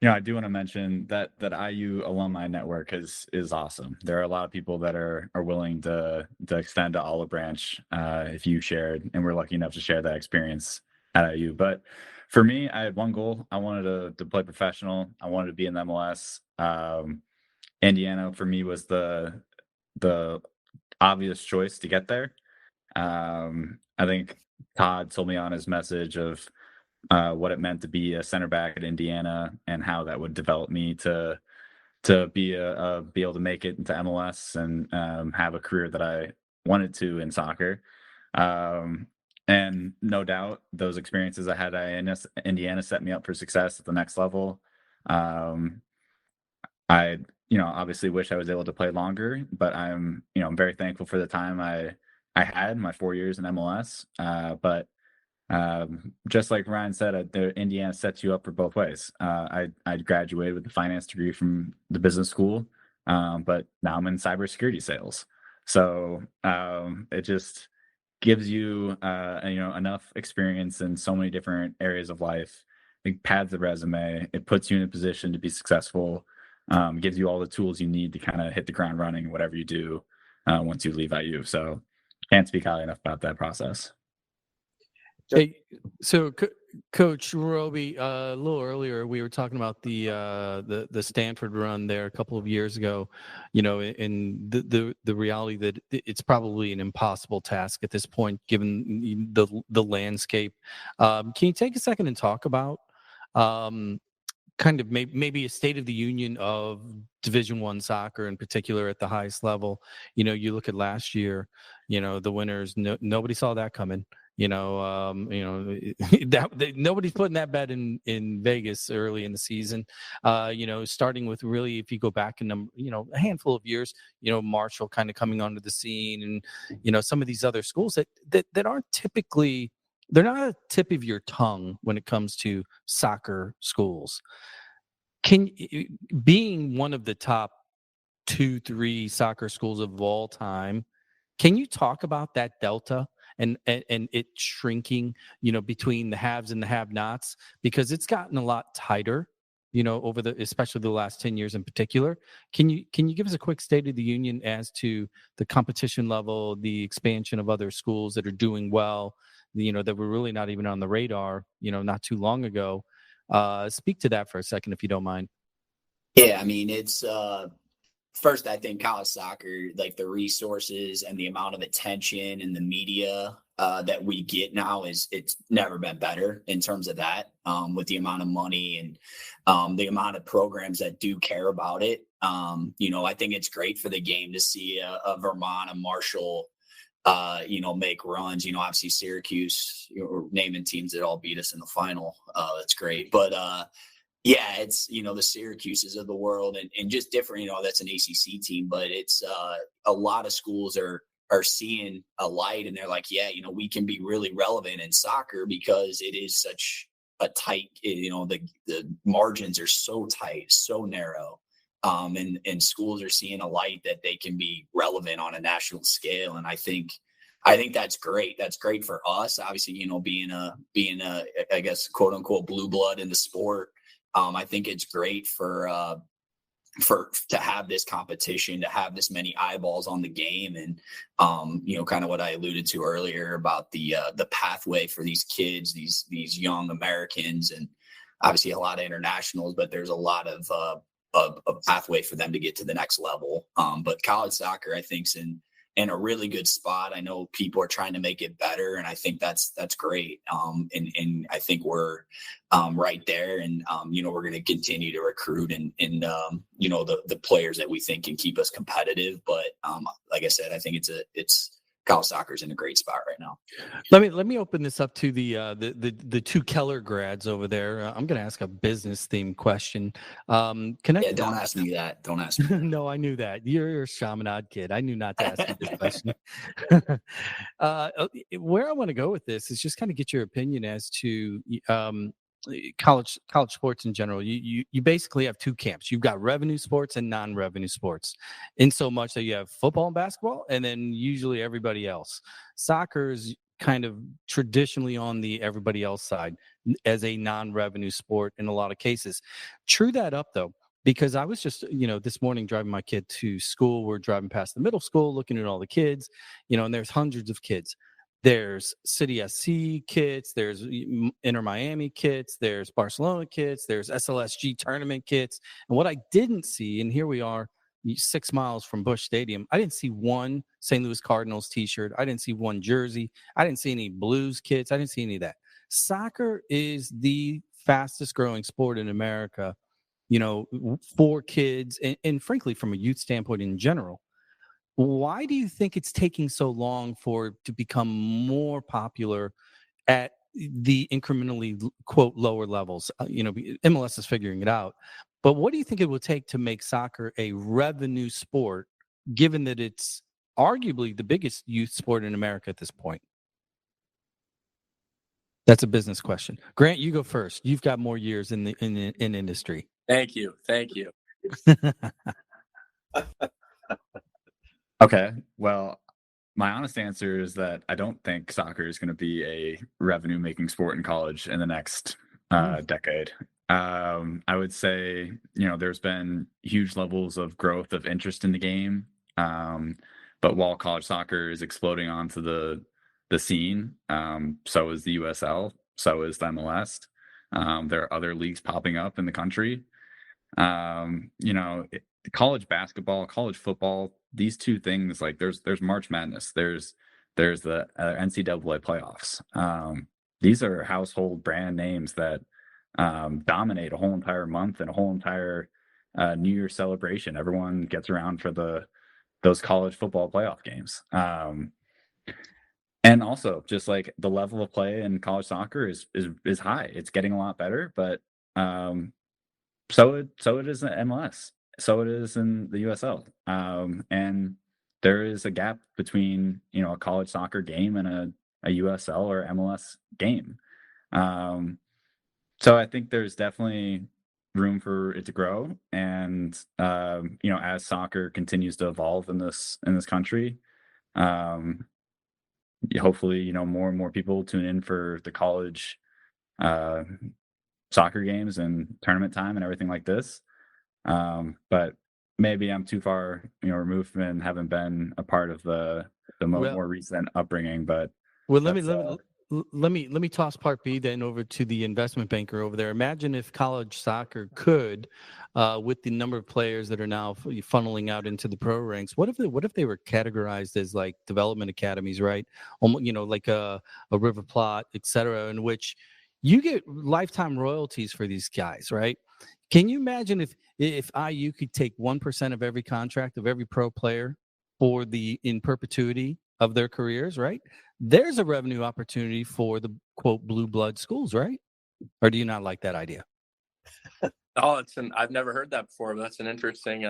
I do want to mention that IU alumni network is awesome. There are a lot of people that are willing to extend to Olive Branch if you shared, and we're lucky enough to share that experience at IU. But for me, I had one goal. I wanted to play professional. I wanted to be in the MLS. Indiana for me was the obvious choice to get there. I think Todd told me on his message of what it meant to be a center back at Indiana and how that would develop me to be able to make it into MLS and have a career that I wanted to in soccer. And no doubt those experiences I had at Indiana set me up for success at the next level. I obviously wish I was able to play longer, but I'm very thankful for the time I had my 4 years in MLS. But Just like Ryan said, Indiana sets you up for both ways. I graduated with a finance degree from the business school, but now I'm in cybersecurity sales. So it just gives you enough experience in so many different areas of life. It pads the resume. It puts you in a position to be successful. Gives you all the tools you need to kind of hit the ground running, whatever you do once you leave IU. So can't speak highly enough about that process. Hey, so Coach Roby, a little earlier we were talking about the Stanford run there a couple of years ago, and the reality that it's probably an impossible task at this point given the landscape. Can you take a second and talk about kind of maybe a state of the union of Division I soccer in particular at the highest level? You look at last year, the winners, nobody saw that coming. Nobody's putting that bet in Vegas early in the season. Starting with really, if you go back in a handful of years, Marshall kind of coming onto the scene, and some of these other schools that aren't typically, they're not a tip of your tongue when it comes to soccer schools. Being one of the top 2-3 soccer schools of all time, can you talk about that delta and it shrinking, between the haves and the have-nots? Because it's gotten a lot tighter, over especially the last 10 years in particular. Can you give us a quick state of the union as to the competition level, the expansion of other schools that are doing well, that were really not even on the radar, not too long ago? Speak to that for a second, if you don't mind. Yeah, I mean, it's first, I think college soccer, like the resources and the amount of attention and the media that we get now it's never been better in terms of that, with the amount of money and the amount of programs that do care about it. I think it's great for the game to see a Vermont, a Marshall, make runs. Obviously Syracuse, naming teams that all beat us in the final. That's great. But yeah, it's, the Syracuses of the world and just different, that's an ACC team, but it's a lot of schools are seeing a light and they're like, yeah, we can be really relevant in soccer because it is such a tight, the margins are so tight, so narrow. And schools are seeing a light that they can be relevant on a national scale. And I think that's great. That's great for us. Obviously, being a, I guess, quote unquote, blue blood in the sport. I think it's great to have this competition, to have this many eyeballs on the game, and kind of what I alluded to earlier about the pathway for these kids, these young Americans, and obviously a lot of internationals, but there's a lot of a pathway for them to get to the next level. But college soccer, I think, is in a really good spot. I know people are trying to make it better, and I think that's great. And I think we're right there, and we're going to continue to recruit and the players that we think can keep us competitive. But like I said, I think it's college soccer's in a great spot right now. Let me open this up to the two Keller grads over there. I'm going to ask a business themed question. Don't ask me that. Don't ask me. No, I knew that. You're a Chaminade kid. I knew not to ask you this question. Where I want to go with this is just kind of get your opinion as to college sports in general. You basically have two camps. You've got revenue sports and non-revenue sports, in so much that you have football and basketball, and then usually everybody else. Soccer is kind of traditionally on the everybody else side as a non-revenue sport in a lot of cases. True that up though, because I was just, this morning driving my kid to school. We're driving past the middle school, looking at all the kids, and there's hundreds of kids. There's City SC kits, there's Inter Miami kits, there's Barcelona kits, there's SLSG tournament kits. And what I didn't see, and here we are 6 miles from Busch Stadium, I didn't see one St. Louis Cardinals t-shirt. I didn't see one jersey. I didn't see any Blues kits. I didn't see any of that. Soccer is the fastest growing sport in America, for kids and frankly, from a youth standpoint in general. Why do you think it's taking so long for it to become more popular at the incrementally, quote, lower levels? MLS is figuring it out. But what do you think it will take to make soccer a revenue sport, given that it's arguably the biggest youth sport in America at this point? That's a business question. Grant, you go first. You've got more years in the in industry. Thank you. Okay. Well, my honest answer is that I don't think soccer is going to be a revenue-making sport in college in the next decade. I would say, there's been huge levels of growth of interest in the game. But while college soccer is exploding onto the scene, so is the USL, so is the MLS. There are other leagues popping up in the country. College basketball, college football, these two things, like there's March Madness, there's the NCAA playoffs. These are household brand names that dominate a whole entire month and a whole entire New Year's celebration. Everyone gets around for those college football playoff games. And also just like the level of play in college soccer is high. It's getting a lot better, but so it is in MLS. So it is in the USL. And there is a gap between, a college soccer game and a USL or MLS game. So I think there's definitely room for it to grow. And, as soccer continues to evolve in this country, hopefully, more and more people tune in for the college soccer games and tournament time and everything like this. But maybe I'm too far, removed from it and haven't been a part of the more recent upbringing. But let me toss part B then over to the investment banker over there. Imagine if college soccer could, with the number of players that are now funneling out into the pro ranks, what if they were categorized as like development academies, right? Like a River Plate, et cetera, in which you get lifetime royalties for these guys, right? Can you imagine if IU could take 1% of every contract of every pro player in perpetuity of their careers, right? There's a revenue opportunity for the quote blue blood schools, right? Or do you not like that idea? Oh, I've never heard that before, but that's an interesting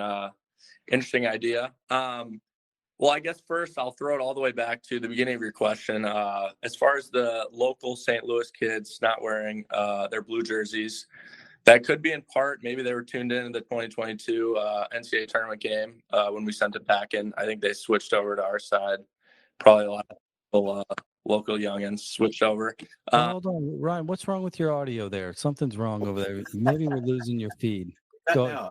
idea. Well, I guess first I'll throw it all the way back to the beginning of your question. As far as the local St. Louis kids not wearing their blue jerseys, that could be in part, maybe they were tuned in the 2022 NCAA tournament game when we sent it back in. I think they switched over to our side. Probably a lot of local youngins switched over. Hold on, Ryan, what's wrong with your audio there? Something's wrong over there. Maybe we're losing your feed. Go.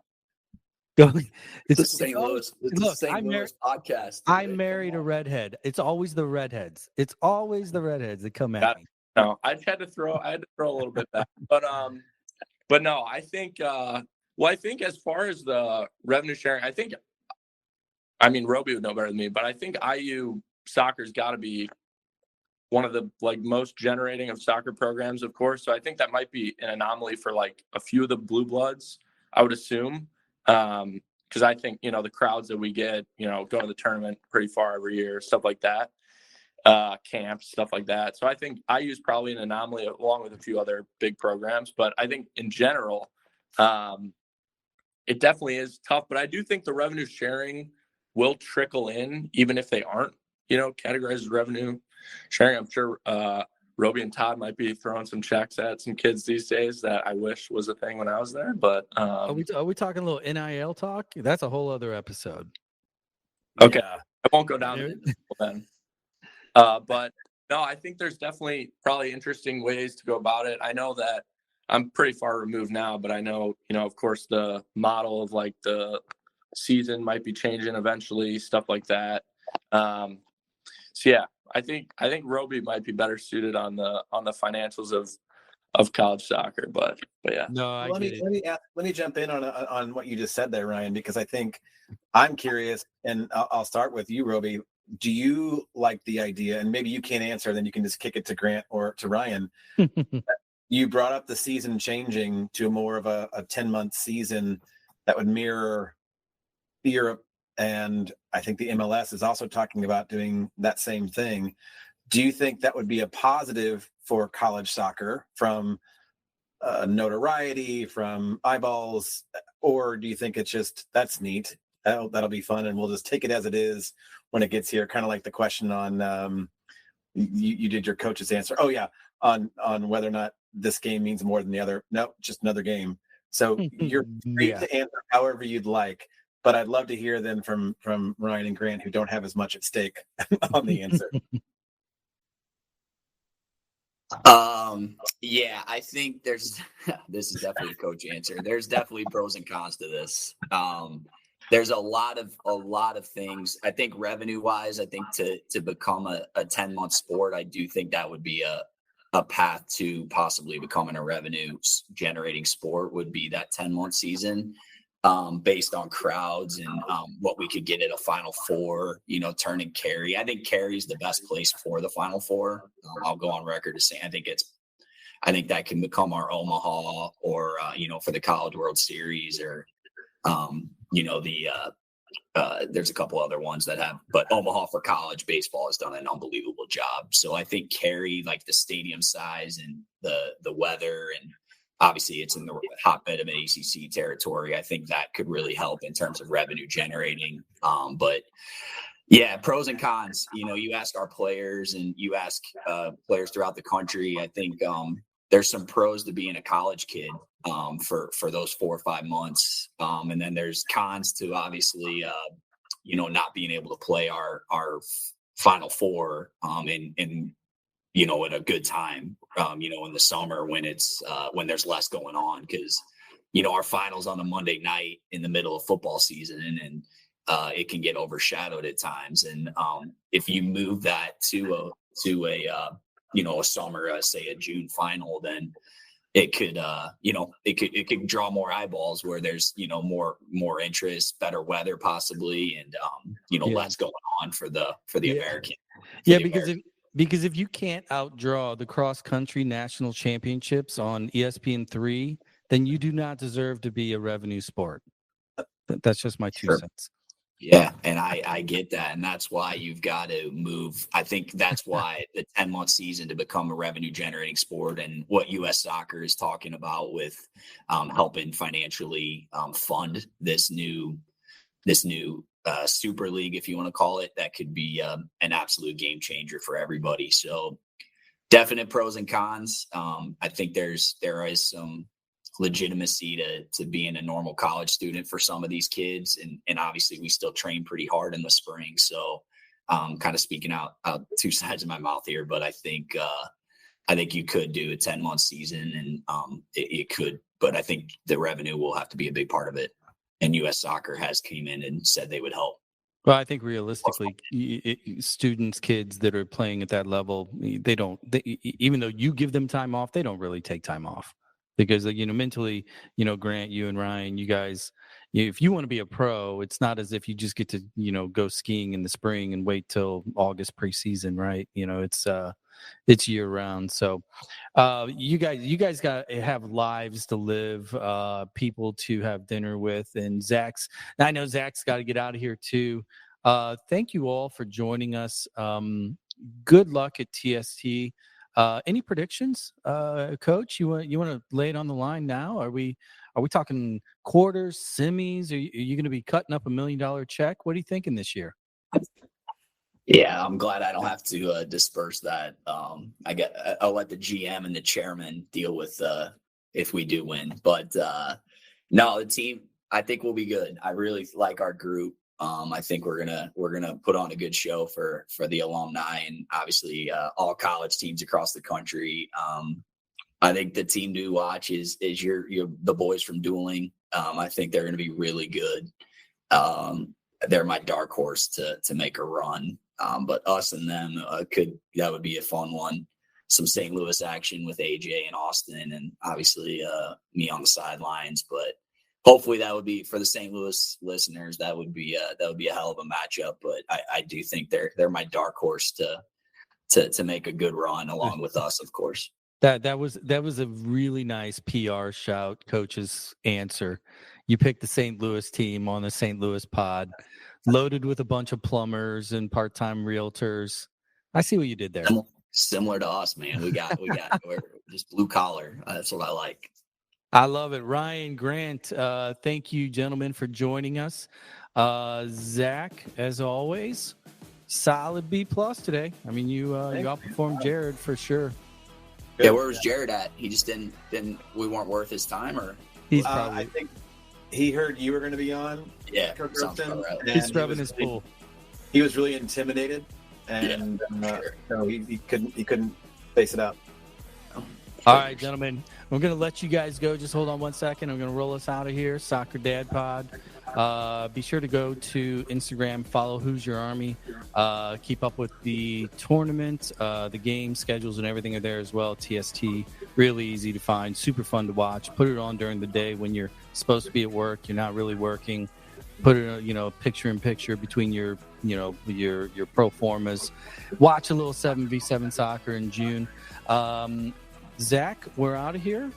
It's a St. Louis. It's a St. Louis podcast. I married a redhead. It's always the redheads. It's always the redheads that come at me. No, I had to throw a little bit back, but no, I think. I think as far as the revenue sharing, Roby would know better than me, but I think IU soccer's got to be one of the most generating of soccer programs, of course. So I think that might be an anomaly for a few of the blue bloods, I would assume. Because I think, the crowds that we get, go to the tournament pretty far every year, stuff like that, camps, stuff like that. So I think IU is probably an anomaly along with a few other big programs. But I think in general, it definitely is tough. But I do think the revenue sharing will trickle in, even if they aren't, categorized as revenue sharing. I'm sure Roby and Todd might be throwing some checks at some kids these days that I wish was a thing when I was there. But are we talking a little NIL talk? That's a whole other episode. Okay, yeah. I won't go down then. But no, I think there's definitely probably interesting ways to go about it. I know that I'm pretty far removed now, but I know, of course, the model of the season might be changing eventually, stuff like that. So yeah, I think Roby might be better suited on the financials of college soccer, but yeah. No, let me jump in on what you just said there, Ryan, because I think I'm curious, and I'll start with you, Roby. Do you like the idea, and maybe you can't answer, then you can just kick it to Grant or to Ryan. You brought up the season changing to more of a 10-month season that would mirror Europe. And I think the MLS is also talking about doing that same thing. Do you think that would be a positive for college soccer from notoriety, from eyeballs, or do you think it's just, that's neat, that'll be fun, and we'll just take it as it is when it gets here? Kind of like the question on, you did your coach's answer. Oh yeah, on whether or not this game means more than the other. No, just another game. So you're free to answer however you'd like, but I'd love to hear then from Ryan and Grant, who don't have as much at stake on the answer. Yeah, I think there's this is definitely a coach answer. There's definitely pros and cons to this. There's a lot of things. I think revenue wise, I think to become a 10-month sport, I do think that would be a path to possibly becoming a revenue generating sport would be that 10-month season, based on crowds and what we could get at a Final Four, turning Cary. I think Cary's the best place for the Final Four. I'll go on record to say I think that can become our Omaha or, for the College World Series or, there's a couple other ones that have, but Omaha for college baseball has done an unbelievable job. So I think Cary, like the stadium size and the weather, and obviously it's in the hotbed of an ACC territory. I think that could really help in terms of revenue generating. But yeah, pros and cons, you ask our players and you ask players throughout the country. I think there's some pros to being a college kid for those 4 or 5 months. And then there's cons to obviously, not being able to play our Final Four in at a good time, in the summer when it's when there's less going on, because, our finals on a Monday night in the middle of football season and it can get overshadowed at times. And if you move that to a summer, say a June final, then it could, it could draw more eyeballs where there's, more interest, better weather possibly, and, less going on for the American. Because if you can't outdraw the cross country national championships on ESPN3, then you do not deserve to be a revenue sport. That's just my 2 cents. Yeah, and I get that, and that's why you've got to move. I think that's why the 10-month season to become a revenue-generating sport, and what U.S. Soccer is talking about with helping financially fund this new Super League, if you want to call it, that could be an absolute game changer for everybody. So, definite pros and cons. I think there is some legitimacy to being a normal college student for some of these kids, and obviously we still train pretty hard in the spring, so kind of speaking out 2 sides of my mouth here, but I think you could do a 10-month season, and it could, but I think the revenue will have to be a big part of it, and U.S. Soccer has came in and said they would help. Well, I think realistically, kids that are playing at that level, even though you give them time off, they don't really take time off. Because, mentally, Grant, you and Ryan, you guys, if you want to be a pro, it's not as if you just get to, go skiing in the spring and wait till August preseason, right? It's year round. So you guys have lives to live, people to have dinner with. And I know Zach's got to get out of here too. Thank you all for joining us. Good luck at TST. Any predictions, Coach? You want to lay it on the line now? Are we talking quarters, semis? Are you going to be cutting up $1 million check? What are you thinking this year? Yeah, I'm glad I don't have to disperse that. I'll let the GM and the chairman deal with if we do win. But no, the team, I think we'll be good. I really like our group. I think we're gonna put on a good show for the alumni and obviously all college teams across the country. I think the team to watch is the boys from Dueling. I think they're gonna be really good. They're my dark horse to make a run. But us and them that would be a fun one. Some St. Louis action with AJ and Austin, and obviously me on the sidelines, but. Hopefully that would be for the St. Louis listeners. That would be a hell of a matchup. But I do think they're my dark horse to make a good run along with us, of course. That was a really nice PR shout, Coach's answer. You picked the St. Louis team on the St. Louis pod, loaded with a bunch of plumbers and part-time realtors. I see what you did there. Similar to us, man. We're just blue collar. That's what I like. I love it. Ryan, Grant, thank you, gentlemen, for joining us. Zach, as always, solid B+ today. I mean, you outperformed Jared for sure. Yeah, where was Jared at? He just didn't. We weren't worth his time, or He's I probably think he heard you were going to be on. yeah, Coach sounds Robson, about right. and he's he rubbing was his pool. He was really intimidated, and sure. so he couldn't face it out. All right, gentlemen, we're going to let you guys go. Just hold on one second. I'm going to roll us out of here. Soccer Dad Pod. Be sure to go to Instagram, follow Hoosier Army. Keep up with the tournament, the game schedules, and everything are there as well. TST, really easy to find, super fun to watch. Put it on during the day when you're supposed to be at work. You're not really working. Put it, picture in picture between your pro formas. Watch a little 7v7 soccer in June. Zach, we're out of here.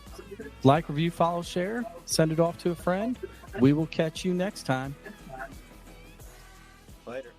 Like, review, follow, share. Send it off to a friend. We will catch you next time. Later.